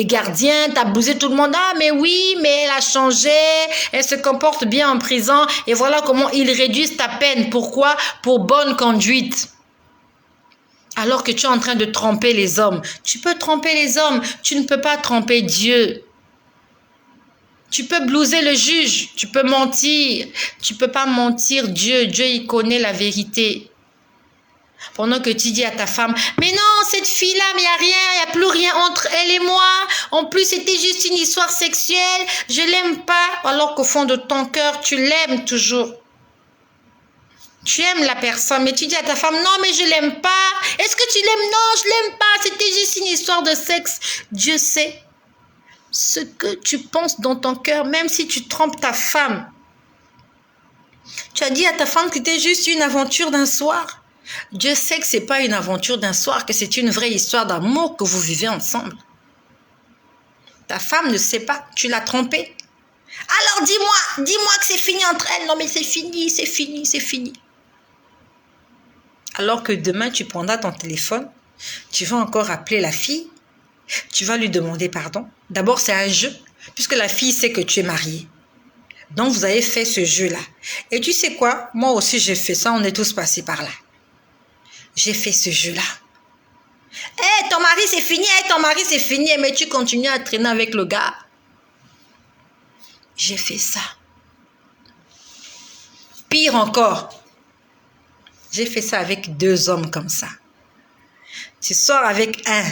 gardiens, tu as blousé tout le monde. Ah, mais oui, mais elle a changé, elle se comporte bien en prison. Et voilà comment ils réduisent ta peine. Pourquoi? Pour bonne conduite. Alors que tu es en train de tromper les hommes. Tu peux tromper les hommes, tu ne peux pas tromper Dieu. Tu peux blouser le juge, tu peux mentir. Tu ne peux pas mentir Dieu. Dieu, il connaît la vérité. Pendant que tu dis à ta femme, mais non, cette fille-là, mais il n'y a rien, il n'y a plus rien entre elle et moi. En plus, c'était juste une histoire sexuelle. Je ne l'aime pas. Alors qu'au fond de ton cœur, tu l'aimes toujours. Tu aimes la personne, mais tu dis à ta femme, non, mais je ne l'aime pas. Est-ce que tu l'aimes? Non, je ne l'aime pas. C'était juste une histoire de sexe. Dieu sait ce que tu penses dans ton cœur, même si tu trompes ta femme. Tu as dit à ta femme que c'était juste une aventure d'un soir. Dieu sait que ce n'est pas une aventure d'un soir, que c'est une vraie histoire d'amour que vous vivez ensemble. Ta femme ne sait pas, tu l'as trompée. Alors dis-moi que c'est fini entre elles. Non mais c'est fini, c'est fini, c'est fini. Alors que demain tu prendras ton téléphone, tu vas encore appeler la fille, tu vas lui demander pardon. D'abord c'est un jeu, puisque la fille sait que tu es marié. Donc, vous avez fait ce jeu-là. Et tu sais quoi? Moi aussi, j'ai fait ça. On est tous passés par là. J'ai fait ce jeu-là. Hé, ton mari, c'est fini. Hé, ton mari, c'est fini. Mais tu continues à traîner avec le gars. J'ai fait ça. Pire encore. J'ai fait ça avec 2 hommes comme ça. Tu sors avec un.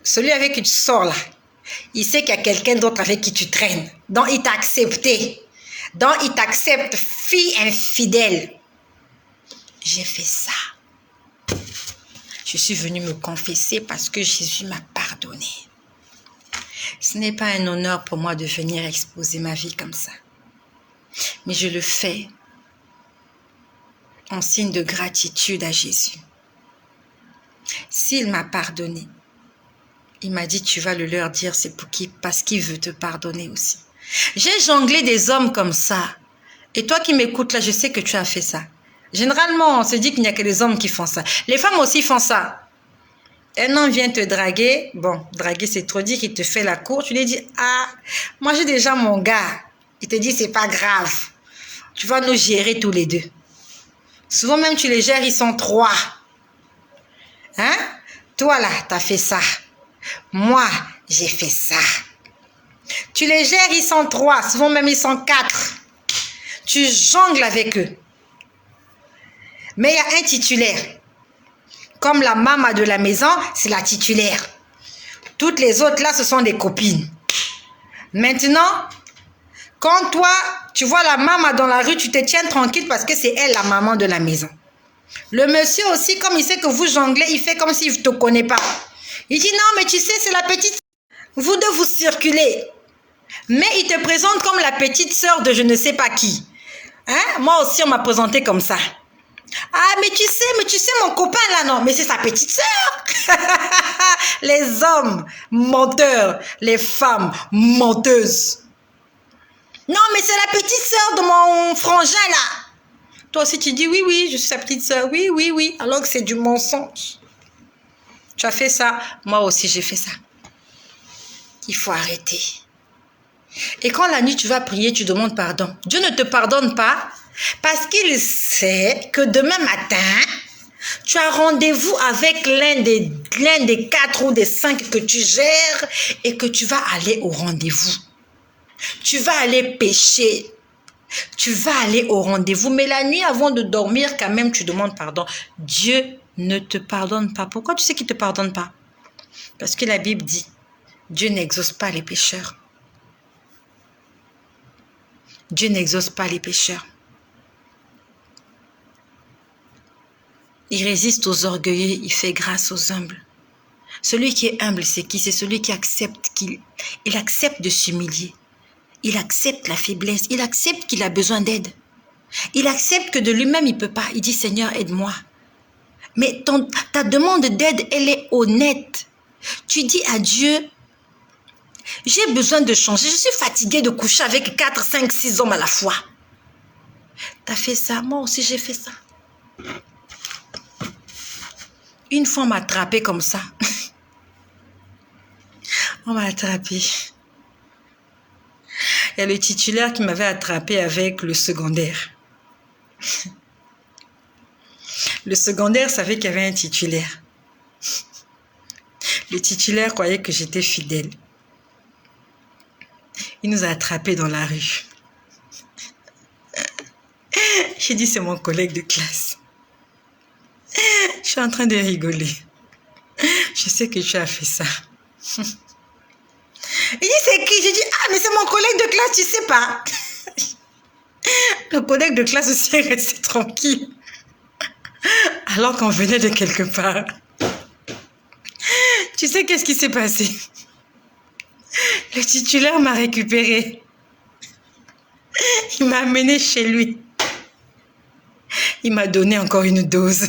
Celui avec qui tu sors là. Il sait qu'il y a quelqu'un d'autre avec qui tu traînes. Donc, il t'a accepté. Donc, il t'accepte, fille infidèle. J'ai fait ça. Je suis venue me confesser parce que Jésus m'a pardonné. Ce n'est pas un honneur pour moi de venir exposer ma vie comme ça. Mais je le fais en signe de gratitude à Jésus. S'il m'a pardonné, il m'a dit, tu vas le leur dire, c'est pour qui, parce qu'il veut te pardonner aussi. J'ai jonglé des hommes comme ça. Et toi qui m'écoutes là, je sais que tu as fait ça. Généralement, on se dit qu'il n'y a que les hommes qui font ça. Les femmes aussi font ça. Un homme vient te draguer. Bon, draguer, c'est trop dire qu'il te fait la cour. Tu lui dis, ah, moi j'ai déjà mon gars. Il te dit, c'est pas grave. Tu vas nous gérer tous les deux. Souvent même, tu les gères, ils sont 3. Hein? Toi là, tu as fait ça. Moi, j'ai fait ça. Tu les gères, ils sont 3. Souvent même, ils sont 4. Tu jongles avec eux. Mais il y a un titulaire. Comme la maman de la maison, c'est la titulaire. Toutes les autres là, ce sont des copines. Maintenant, quand toi, tu vois la maman dans la rue, tu te tiens tranquille parce que c'est elle la maman de la maison. Le monsieur aussi, comme il sait que vous jonglez, il fait comme s'il ne te connaît pas. Il dit, non, mais tu sais, c'est la petite... Vous deux, vous circulez. Mais il te présente comme la petite sœur de je ne sais pas qui. Hein? Moi aussi, on m'a présenté comme ça. Ah, mais tu sais, mon copain là, non, mais c'est sa petite sœur. Les hommes menteurs, les femmes menteuses. Non, mais c'est la petite sœur de mon frangin là. Toi aussi, tu dis oui, oui, je suis sa petite sœur. Oui, oui, oui. Alors que c'est du mensonge. Tu as fait ça. Moi aussi, j'ai fait ça. Il faut arrêter. Et quand la nuit, tu vas prier, tu demandes pardon. Dieu ne te pardonne pas parce qu'il sait que demain matin, tu as rendez-vous avec l'un des 4 ou des 5 que tu gères et que tu vas aller au rendez-vous. Tu vas aller pécher. Tu vas aller au rendez-vous. Mais la nuit, avant de dormir, quand même, tu demandes pardon. Dieu ne te pardonne pas. Pourquoi tu sais qu'il ne te pardonne pas? Parce que la Bible dit, Dieu n'exauce pas les pécheurs. Dieu n'exauce pas les pécheurs. Il résiste aux orgueilleux, il fait grâce aux humbles. Celui qui est humble, c'est qui? C'est celui qui accepte il accepte de s'humilier. Il accepte la faiblesse. Il accepte qu'il a besoin d'aide. Il accepte que de lui-même, il ne peut pas. Il dit, Seigneur, aide-moi. Mais ta demande d'aide, elle est honnête. Tu dis à Dieu, j'ai besoin de changer. Je suis fatiguée de coucher avec 4, 5, 6 hommes à la fois. Tu as fait ça? Moi aussi, j'ai fait ça. Une fois, on m'a attrapé comme ça. On m'a attrapé. Il y a le titulaire qui m'avait attrapé avec le secondaire. Le secondaire savait qu'il y avait un titulaire. Le titulaire croyait que j'étais fidèle. Il nous a attrapés dans la rue. J'ai dit, c'est mon collègue de classe. Je suis en train de rigoler. Je sais que tu as fait ça. Il dit, c'est qui? J'ai dit, ah, mais c'est mon collègue de classe, tu sais pas. Le collègue de classe aussi est resté tranquille. Alors qu'on venait de quelque part. Tu sais qu'est-ce qui s'est passé? Le titulaire m'a récupéré. Il m'a amené chez lui. Il m'a donné encore une dose.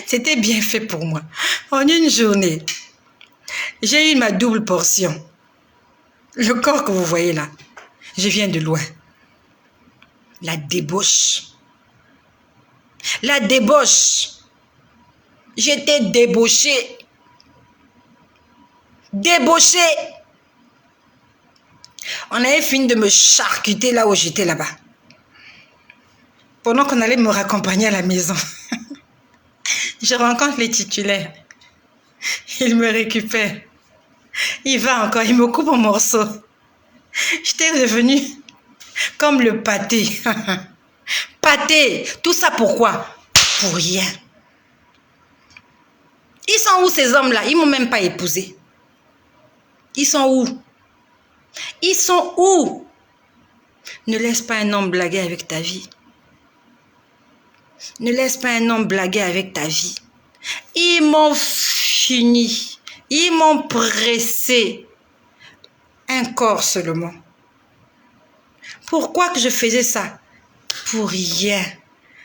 C'était bien fait pour moi. En une journée, j'ai eu ma double portion. Le corps que vous voyez là, je viens de loin. La débauche. La débauche. J'étais débauchée. Débauchée. On avait fini de me charcuter là où j'étais là-bas. Pendant qu'on allait me raccompagner à la maison. Je rencontre les titulaires. Il me récupère. Il va encore, il me coupe en morceaux. J'étais devenue comme le pâté. Pâté. Tout ça pourquoi? Pour rien. Ils sont où ces hommes-là? Ils ne m'ont même pas épousé. Ils sont où? Ils sont où? Ne laisse pas un homme blaguer avec ta vie. Ne laisse pas un homme blaguer avec ta vie. Ils m'ont fini. Ils m'ont pressé. Un corps seulement. Pourquoi que je faisais ça? Pour rien.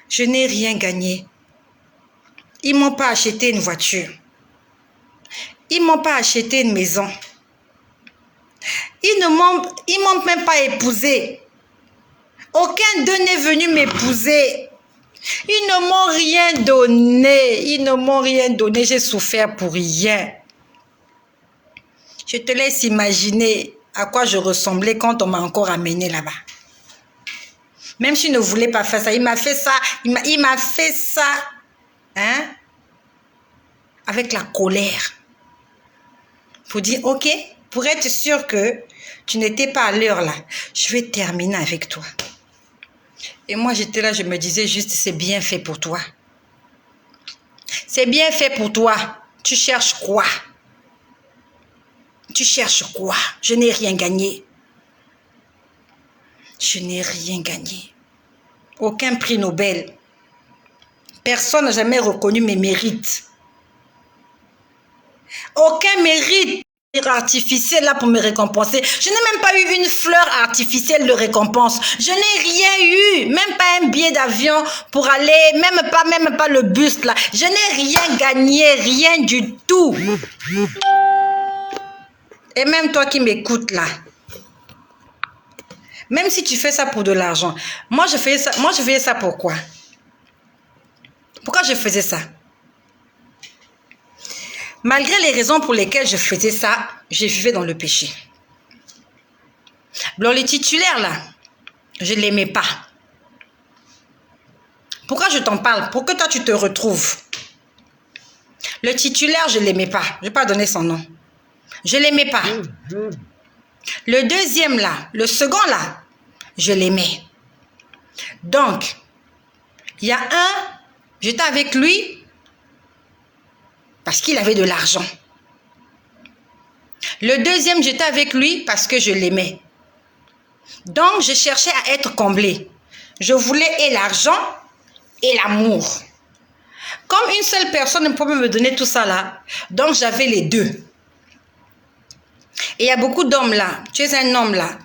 Je n'ai rien gagné. Ils ne m'ont pas acheté une voiture. Ils ne m'ont pas acheté une maison. Ils ne m'ont même pas épousé. Aucun d'eux n'est venu m'épouser. Ils ne m'ont rien donné. Ils ne m'ont rien donné. J'ai souffert pour rien. Je te laisse imaginer à quoi je ressemblais quand on m'a encore amené là-bas. Même s'il ne voulait pas faire ça, il m'a fait ça. Il m'a fait ça. Hein? Avec la colère. Pour dire, ok, pour être sûr que tu n'étais pas à l'heure là, je vais terminer avec toi. Et moi, j'étais là, je me disais juste, c'est bien fait pour toi. C'est bien fait pour toi. Tu cherches quoi? Tu cherches quoi? Je n'ai rien gagné. Je n'ai rien gagné. Aucun prix Nobel. Personne n'a jamais reconnu mes mérites. Aucun mérite artificiel là pour me récompenser. Je n'ai même pas eu une fleur artificielle de récompense. Je n'ai rien eu, même pas un billet d'avion pour aller, même pas le bus là. Je n'ai rien gagné, rien du tout. Et même toi qui m'écoutes là, même si tu fais ça pour de l'argent, moi je faisais ça pourquoi? Pourquoi je faisais ça? Malgré les raisons pour lesquelles je faisais ça, je vivais dans le péché. Alors les titulaires là, je ne l'aimais pas. Pourquoi je t'en parle? Pour que toi tu te retrouves. Le titulaire, je ne l'aimais pas. Je ne vais pas donner son nom. Je ne l'aimais pas. Le deuxième là, le second là, je l'aimais. Donc, il y a un, j'étais avec lui parce qu'il avait de l'argent. Le deuxième, j'étais avec lui parce que je l'aimais. Donc, je cherchais à être comblée. Je voulais et l'argent et l'amour. Comme une seule personne ne pouvait me donner tout ça là, donc j'avais les deux. Et il y a beaucoup d'hommes là. Tu es un homme là.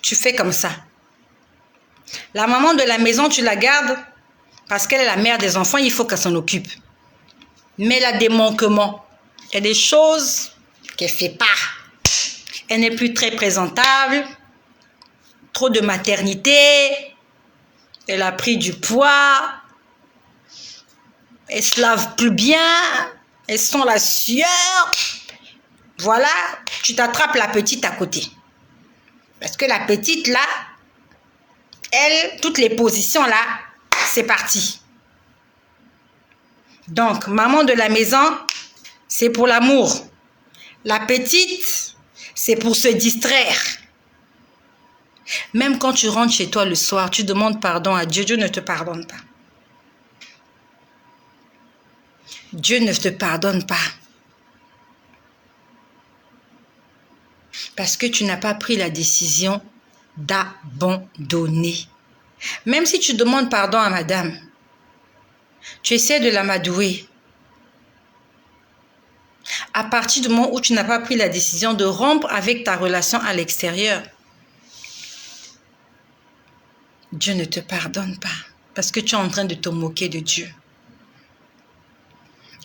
Tu fais comme ça. La maman de la maison, tu la gardes parce qu'elle est la mère des enfants, il faut qu'elle s'en occupe. Mais elle a des manquements. Il y a des choses qu'elle ne fait pas. Elle n'est plus très présentable. Trop de maternité. Elle a pris du poids. Elle ne se lave plus bien. Elle sent la sueur. Voilà, tu t'attrapes la petite à côté. Parce que la petite là, elle, toutes les positions là, c'est parti. Donc, maman de la maison, c'est pour l'amour. La petite, c'est pour se distraire. Même quand tu rentres chez toi le soir, tu demandes pardon à Dieu, Dieu ne te pardonne pas. Dieu ne te pardonne pas. Parce que tu n'as pas pris la décision d'abandonner. Même si tu demandes pardon à madame, tu essaies de l'amadouer. À partir du moment où tu n'as pas pris la décision de rompre avec ta relation à l'extérieur, Dieu ne te pardonne pas. Parce que tu es en train de te moquer de Dieu.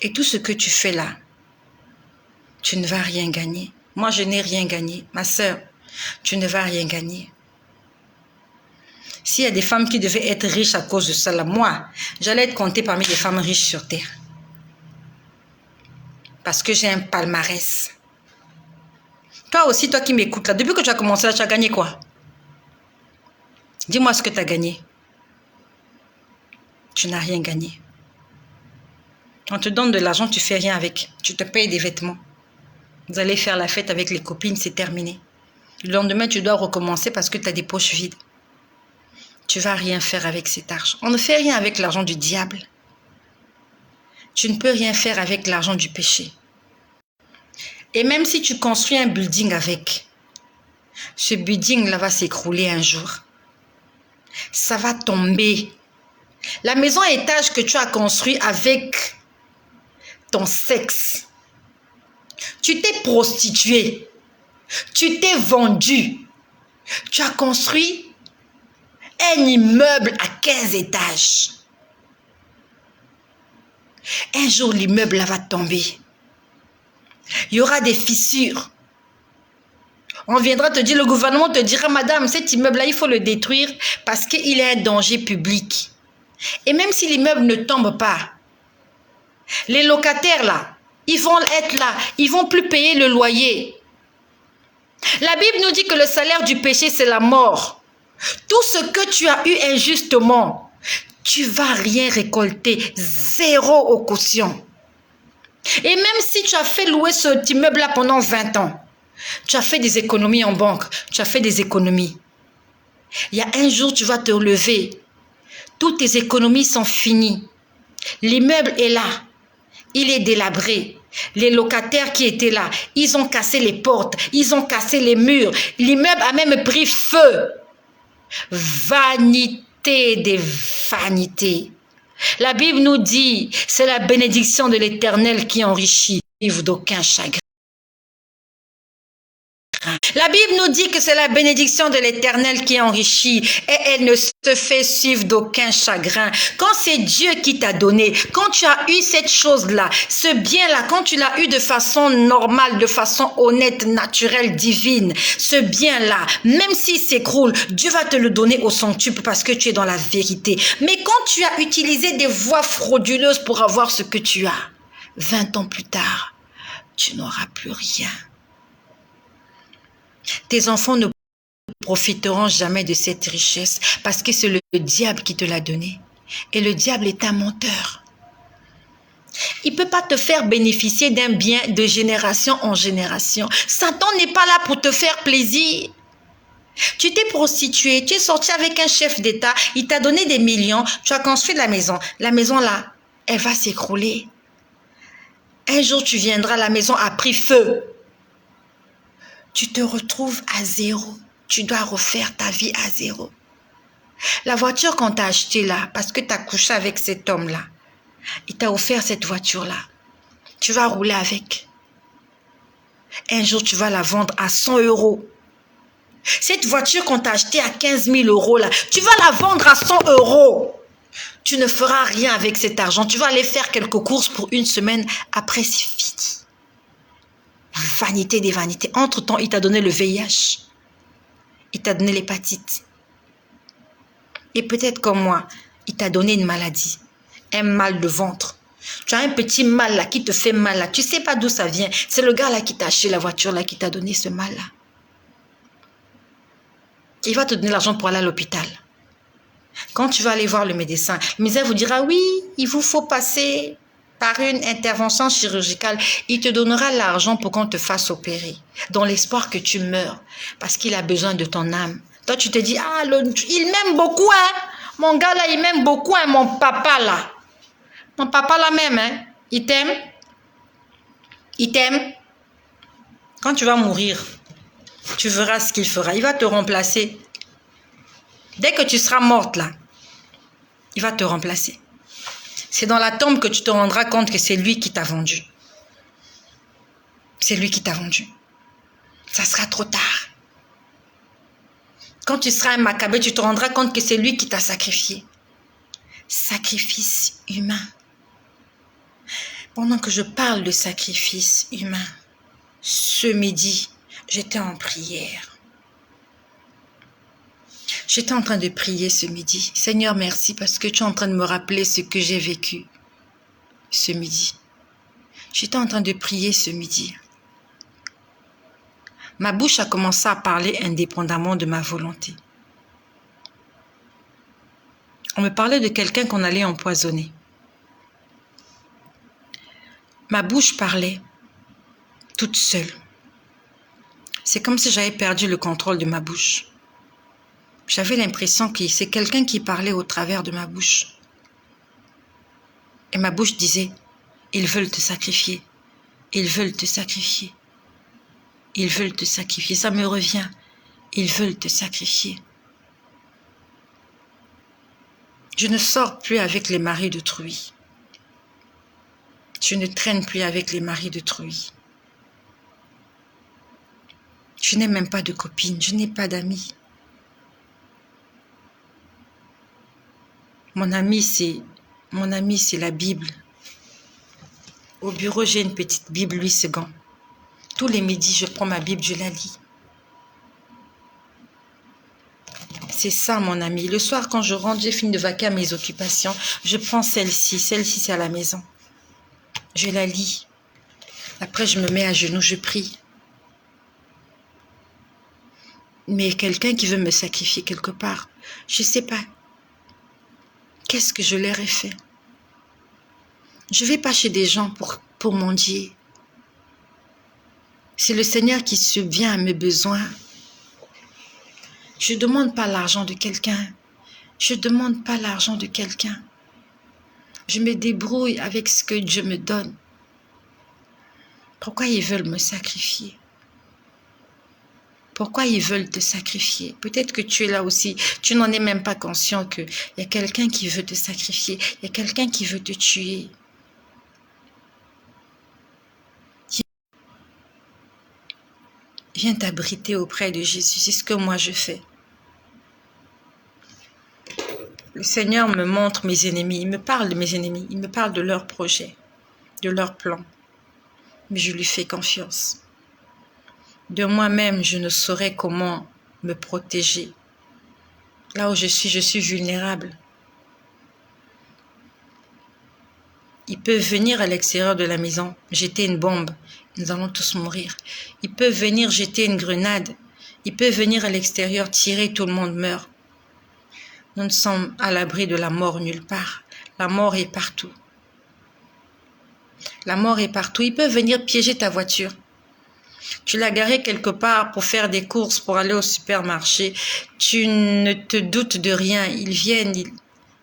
Et tout ce que tu fais là, tu ne vas rien gagner. Moi, je n'ai rien gagné. Ma sœur, tu ne vas rien gagner. S'il y a des femmes qui devaient être riches à cause de cela, moi, j'allais être comptée parmi les femmes riches sur terre. Parce que j'ai un palmarès. Toi aussi, toi qui m'écoutes là, depuis que tu as commencé là, tu as gagné quoi? Dis-moi ce que tu as gagné. Tu n'as rien gagné. On te donne de l'argent, tu fais rien avec. Tu te payes des vêtements. Vous allez faire la fête avec les copines, c'est terminé. Le lendemain, tu dois recommencer parce que tu as des poches vides. Tu vas rien faire avec cet argent. On ne fait rien avec l'argent du diable. Tu ne peux rien faire avec l'argent du péché. Et même si tu construis un building avec, ce building-là va s'écrouler un jour. Ça va tomber. La maison à étage que tu as construite avec ton sexe, tu t'es prostituée, tu t'es vendue, tu as construit un immeuble à 15 étages. Un jour, l'immeuble va tomber. Il y aura des fissures. On viendra te dire, le gouvernement te dira, madame, cet immeuble-là, il faut le détruire parce qu'il est un danger public. Et même si l'immeuble ne tombe pas, les locataires là, ils vont être là, ils vont plus payer le loyer. La Bible nous dit que le salaire du péché, c'est la mort. Tout ce que tu as eu injustement, tu vas rien récolter, zéro au quotient. Et même si tu as fait louer cet immeuble-là pendant 20 ans, tu as fait des économies en banque, tu as fait des économies. Il y a un jour, tu vas te lever. Toutes tes économies sont finies. L'immeuble est là. Il est délabré. Les locataires qui étaient là, ils ont cassé les portes, ils ont cassé les murs. L'immeuble a même pris feu. Vanité des vanités. La Bible nous dit, c'est la bénédiction de l'Éternel qui enrichit, prive d'aucun chagrin. La Bible nous dit que c'est la bénédiction de l'Éternel qui enrichit et elle ne se fait suivre d'aucun chagrin. Quand c'est Dieu qui t'a donné, quand tu as eu cette chose-là, ce bien-là, quand tu l'as eu de façon normale, de façon honnête, naturelle, divine, ce bien-là, même s'il s'écroule, Dieu va te le donner au centuple parce que tu es dans la vérité. Mais quand tu as utilisé des voies frauduleuses pour avoir ce que tu as, 20 ans plus tard, tu n'auras plus rien. Tes enfants ne profiteront jamais de cette richesse parce que c'est le diable qui te l'a donné. Et le diable est un menteur. Il ne peut pas te faire bénéficier d'un bien de génération en génération. Satan n'est pas là pour te faire plaisir. Tu t'es prostitué, tu es sorti avec un chef d'État, il t'a donné des millions, tu as construit la maison. La maison là, elle va s'écrouler. Un jour tu viendras, la maison a pris feu. Tu te retrouves à zéro. Tu dois refaire ta vie à zéro. La voiture qu'on t'a achetée là, parce que tu as couché avec cet homme-là, il t'a offert cette voiture-là. Tu vas rouler avec. Un jour, tu vas la vendre à 100 €. Cette voiture qu'on t'a achetée à 15 000 € là, tu vas la vendre à 100 €. Tu ne feras rien avec cet argent. Tu vas aller faire quelques courses pour une semaine. Après, c'est fini. Vanité des vanités. Entre-temps, il t'a donné le VIH. Il t'a donné l'hépatite. Et peut-être comme moi, il t'a donné une maladie. Un mal de ventre. Tu as un petit mal là qui te fait mal là. Tu ne sais pas d'où ça vient. C'est le gars là qui t'a acheté la voiture là qui t'a donné ce mal là. Il va te donner l'argent pour aller à l'hôpital. Quand tu vas aller voir le médecin vous dira oui, il vous faut passer par une intervention chirurgicale, il te donnera l'argent pour qu'on te fasse opérer, dans l'espoir que tu meurs, parce qu'il a besoin de ton âme. Toi, tu te dis, ah, il m'aime beaucoup, hein. Mon gars là, il m'aime beaucoup, hein, mon papa là. Mon papa là même, hein, il t'aime. Il t'aime. Quand tu vas mourir, tu verras ce qu'il fera. Il va te remplacer. Dès que tu seras morte là, il va te remplacer. C'est dans la tombe que tu te rendras compte que c'est lui qui t'a vendu. C'est lui qui t'a vendu. Ça sera trop tard. Quand tu seras un Maccabée, tu te rendras compte que c'est lui qui t'a sacrifié. Sacrifice humain. Pendant que je parle de sacrifice humain, ce midi, j'étais en prière. J'étais en train de prier ce midi. Seigneur, merci parce que tu es en train de me rappeler ce que j'ai vécu ce midi. J'étais en train de prier ce midi. Ma bouche a commencé à parler indépendamment de ma volonté. On me parlait de quelqu'un qu'on allait empoisonner. Ma bouche parlait toute seule. C'est comme si j'avais perdu le contrôle de ma bouche. J'avais l'impression que c'est quelqu'un qui parlait au travers de ma bouche. Et ma bouche disait, ils veulent te sacrifier. Ils veulent te sacrifier. Ils veulent te sacrifier. Ça me revient. Ils veulent te sacrifier. Je ne sors plus avec les maris d'autrui. Je ne traîne plus avec les maris d'autrui. Je n'ai même pas de copine. Je n'ai pas d'amis. Mon ami, c'est la Bible. Au bureau, j'ai une petite Bible Louis II. Tous les midis, je prends ma Bible, je la lis. C'est ça, mon ami. Le soir, quand je rentre, j'ai fini de vaquer à mes occupations. Je prends celle-ci. Celle-ci, c'est à la maison. Je la lis. Après, je me mets à genoux, je prie. Mais quelqu'un qui veut me sacrifier quelque part, je ne sais pas. Qu'est-ce que je leur ai fait? Je ne vais pas chez des gens pour mendier. C'est le Seigneur qui subvient à mes besoins. Je ne demande pas l'argent de quelqu'un. Je ne demande pas l'argent de quelqu'un. Je me débrouille avec ce que Dieu me donne. Pourquoi ils veulent me sacrifier? Pourquoi ils veulent te sacrifier? Peut-être que tu es là aussi, tu n'en es même pas conscient qu'il y a quelqu'un qui veut te sacrifier, il y a quelqu'un qui veut te tuer. Viens t'abriter auprès de Jésus, c'est ce que moi je fais. Le Seigneur me montre mes ennemis, il me parle de mes ennemis, il me parle de leurs projets, de leurs plans. Mais je lui fais confiance. De moi-même, je ne saurais comment me protéger. Là où je suis vulnérable. Ils peuvent venir à l'extérieur de la maison, jeter une bombe. Nous allons tous mourir. Ils peuvent venir jeter une grenade. Ils peuvent venir à l'extérieur, tirer, tout le monde meurt. Nous ne sommes à l'abri de la mort nulle part. La mort est partout. La mort est partout. Ils peuvent venir piéger ta voiture. Tu l'as garée quelque part pour faire des courses, pour aller au supermarché. Tu ne te doutes de rien. Ils viennent,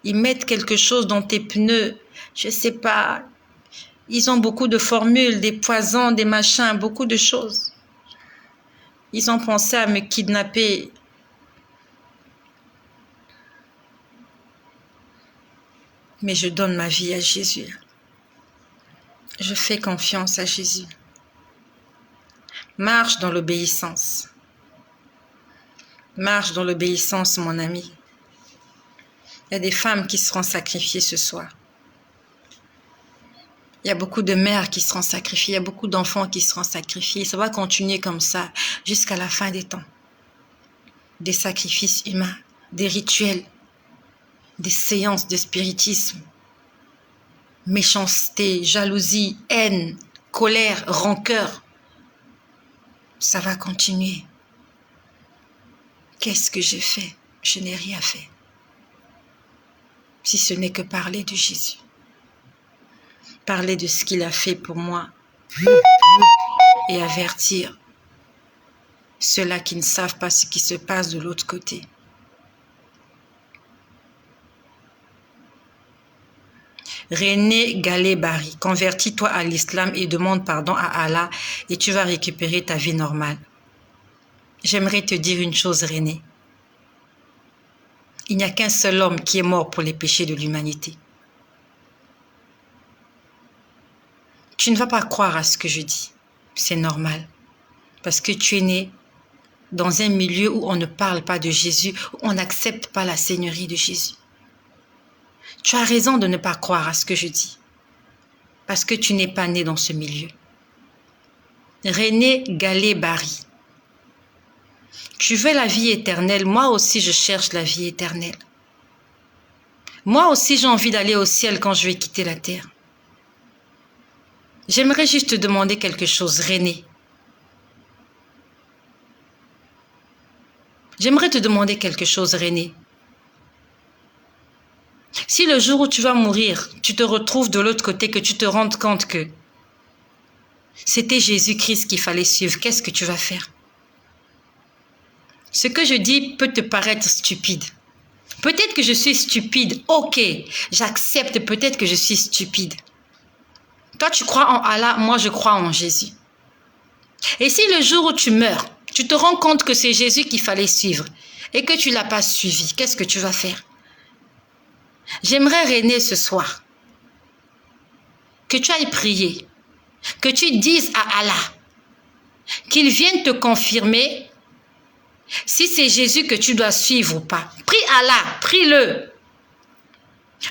ils mettent quelque chose dans tes pneus. Je ne sais pas. Ils ont beaucoup de formules, des poisons, des machins, beaucoup de choses. Ils ont pensé à me kidnapper. Mais je donne ma vie à Jésus. Je fais confiance à Jésus. Marche dans l'obéissance. Marche dans l'obéissance, mon ami. Il y a des femmes qui seront sacrifiées ce soir. Il y a beaucoup de mères qui seront sacrifiées. Il y a beaucoup d'enfants qui seront sacrifiés. Ça va continuer comme ça jusqu'à la fin des temps. Des sacrifices humains, des rituels, des séances de spiritisme, méchanceté, jalousie, haine, colère, rancœur. Ça va continuer. Qu'est-ce que j'ai fait? Je n'ai rien fait. Si ce n'est que parler de Jésus. Parler de ce qu'il a fait pour moi. Et avertir ceux-là qui ne savent pas ce qui se passe de l'autre côté. René Galé-Barry, convertis-toi à l'islam et demande pardon à Allah et tu vas récupérer ta vie normale. J'aimerais te dire une chose, René. Il n'y a qu'un seul homme qui est mort pour les péchés de l'humanité. Tu ne vas pas croire à ce que je dis. C'est normal. Parce que tu es né dans un milieu où on ne parle pas de Jésus, où on n'accepte pas la seigneurie de Jésus. Tu as raison de ne pas croire à ce que je dis. Parce que tu n'es pas né dans ce milieu. René Galé-Barry. Tu veux la vie éternelle, moi aussi je cherche la vie éternelle. Moi aussi j'ai envie d'aller au ciel quand je vais quitter la terre. J'aimerais juste te demander quelque chose, René. J'aimerais te demander quelque chose, René. Si le jour où tu vas mourir, tu te retrouves de l'autre côté, que tu te rendes compte que c'était Jésus-Christ qu'il fallait suivre, qu'est-ce que tu vas faire? Ce que je dis peut te paraître stupide. Peut-être que je suis stupide. Ok, j'accepte peut-être que je suis stupide. Toi, tu crois en Allah, moi, je crois en Jésus. Et si le jour où tu meurs, tu te rends compte que c'est Jésus qu'il fallait suivre et que tu ne l'as pas suivi, qu'est-ce que tu vas faire? J'aimerais, René, ce soir, que tu ailles prier, que tu dises à Allah qu'il vienne te confirmer si c'est Jésus que tu dois suivre ou pas. Prie Allah, prie-le.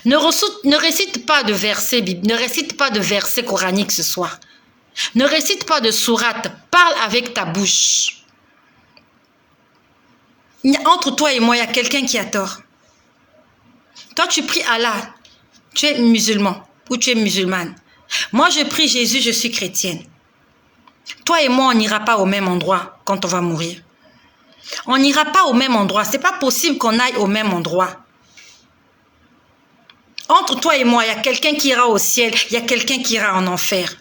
Ne récite pas de versets bibliques, ne récite pas de versets coraniques ce soir. Ne récite pas de sourate, parle avec ta bouche. Entre toi et moi, il y a quelqu'un qui a tort. Toi, tu pries Allah, tu es musulman ou tu es musulmane. Moi, je prie Jésus, je suis chrétienne. Toi et moi, on n'ira pas au même endroit quand on va mourir. On n'ira pas au même endroit. Ce n'est pas possible qu'on aille au même endroit. Entre toi et moi, il y a quelqu'un qui ira au ciel, il y a quelqu'un qui ira en enfer.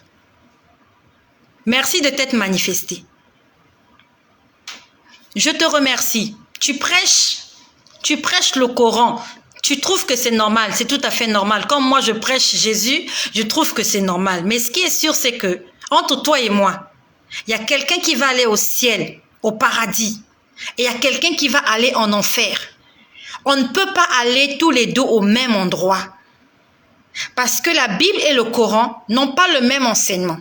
Merci de t'être manifesté. Je te remercie. Tu prêches le Coran. Tu trouves que c'est normal, c'est tout à fait normal. Comme moi, je prêche Jésus, je trouve que c'est normal. Mais ce qui est sûr, c'est que, entre toi et moi, il y a quelqu'un qui va aller au ciel, au paradis. Et il y a quelqu'un qui va aller en enfer. On ne peut pas aller tous les deux au même endroit. Parce que la Bible et le Coran n'ont pas le même enseignement.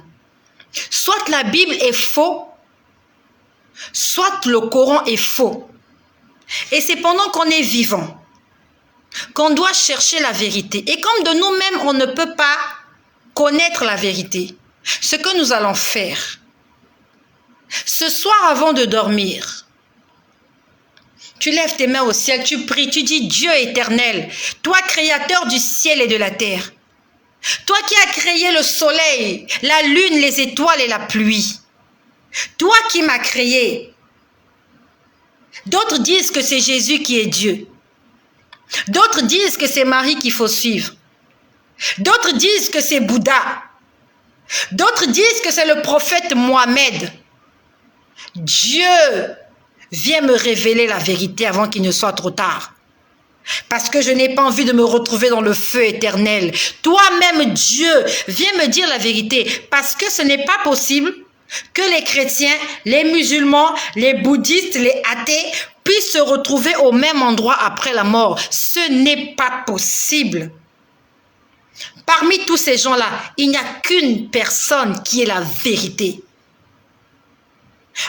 Soit la Bible est faux, soit le Coran est faux. Et c'est pendant qu'on est vivant qu'on doit chercher la vérité. Et comme de nous-mêmes, on ne peut pas connaître la vérité, ce que nous allons faire, ce soir avant de dormir, tu lèves tes mains au ciel, tu pries, tu dis Dieu éternel, toi créateur du ciel et de la terre, toi qui as créé le soleil, la lune, les étoiles et la pluie, toi qui m'as créé. D'autres disent que c'est Jésus qui est Dieu. D'autres disent que c'est Marie qu'il faut suivre. D'autres disent que c'est Bouddha. D'autres disent que c'est le prophète Mohamed. Dieu, viens me révéler la vérité avant qu'il ne soit trop tard. Parce que je n'ai pas envie de me retrouver dans le feu éternel. Toi-même, Dieu, viens me dire la vérité. Parce que ce n'est pas possible que les chrétiens, les musulmans, les bouddhistes, les athées puissent se retrouver au même endroit après la mort. Ce n'est pas possible. Parmi tous ces gens-là, il n'y a qu'une personne qui est la vérité.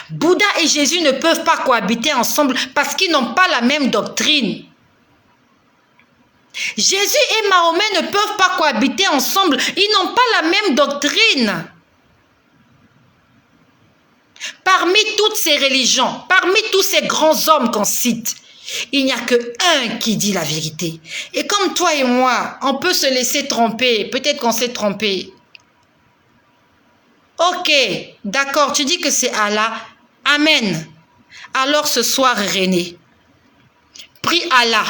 Bouddha et Jésus ne peuvent pas cohabiter ensemble parce qu'ils n'ont pas la même doctrine. Jésus et Mahomet ne peuvent pas cohabiter ensemble. Ils n'ont pas la même doctrine. Parmi toutes ces religions, parmi tous ces grands hommes qu'on cite, il n'y a qu'un qui dit la vérité. Et comme toi et moi, on peut se laisser tromper. Peut-être qu'on s'est trompé. Ok, d'accord, tu dis que c'est Allah. Amen. Alors ce soir, René, prie Allah.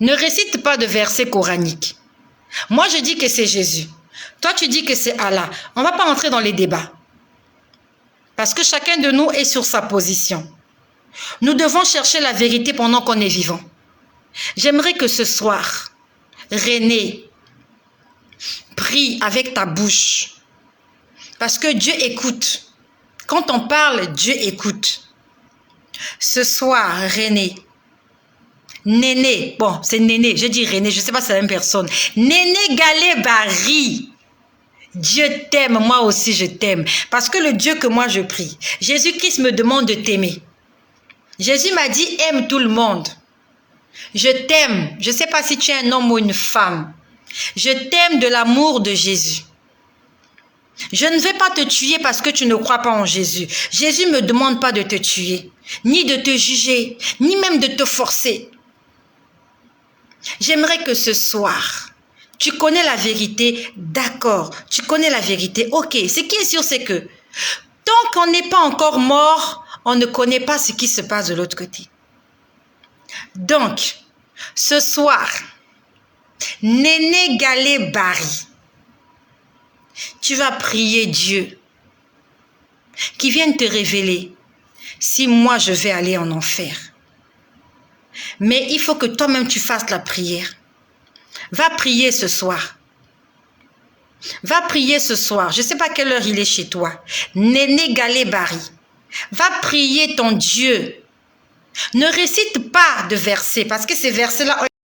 Ne récite pas de versets coraniques. Moi, je dis que c'est Jésus. Toi, tu dis que c'est Allah. On ne va pas entrer dans les débats. Parce que chacun de nous est sur sa position. Nous devons chercher la vérité pendant qu'on est vivant. J'aimerais que ce soir, René, prie avec ta bouche. Parce que Dieu écoute. Quand on parle, Dieu écoute. Ce soir, René, Néné, bon, c'est Néné, je dis René, je ne sais pas si c'est la même personne. Néné Galé Barry. Dieu t'aime, moi aussi je t'aime. Parce que le Dieu que moi je prie, Jésus-Christ me demande de t'aimer. Jésus m'a dit, aime tout le monde. Je t'aime. Je ne sais pas si tu es un homme ou une femme. Je t'aime de l'amour de Jésus. Je ne vais pas te tuer parce que tu ne crois pas en Jésus. Jésus ne me demande pas de te tuer, ni de te juger, ni même de te forcer. J'aimerais que ce soir, tu connais la vérité, d'accord, tu connais la vérité, ok. Ce qui est sûr, c'est que tant qu'on n'est pas encore mort, on ne connaît pas ce qui se passe de l'autre côté. Donc, ce soir, Néné Galé Barry, tu vas prier Dieu qui vienne te révéler si moi je vais aller en enfer. Mais il faut que toi-même tu fasses la prière. Va prier ce soir. Va prier ce soir. Je ne sais pas quelle heure il est chez toi. Néné Galé Barry. Va prier ton Dieu. Ne récite pas de versets parce que ces versets-là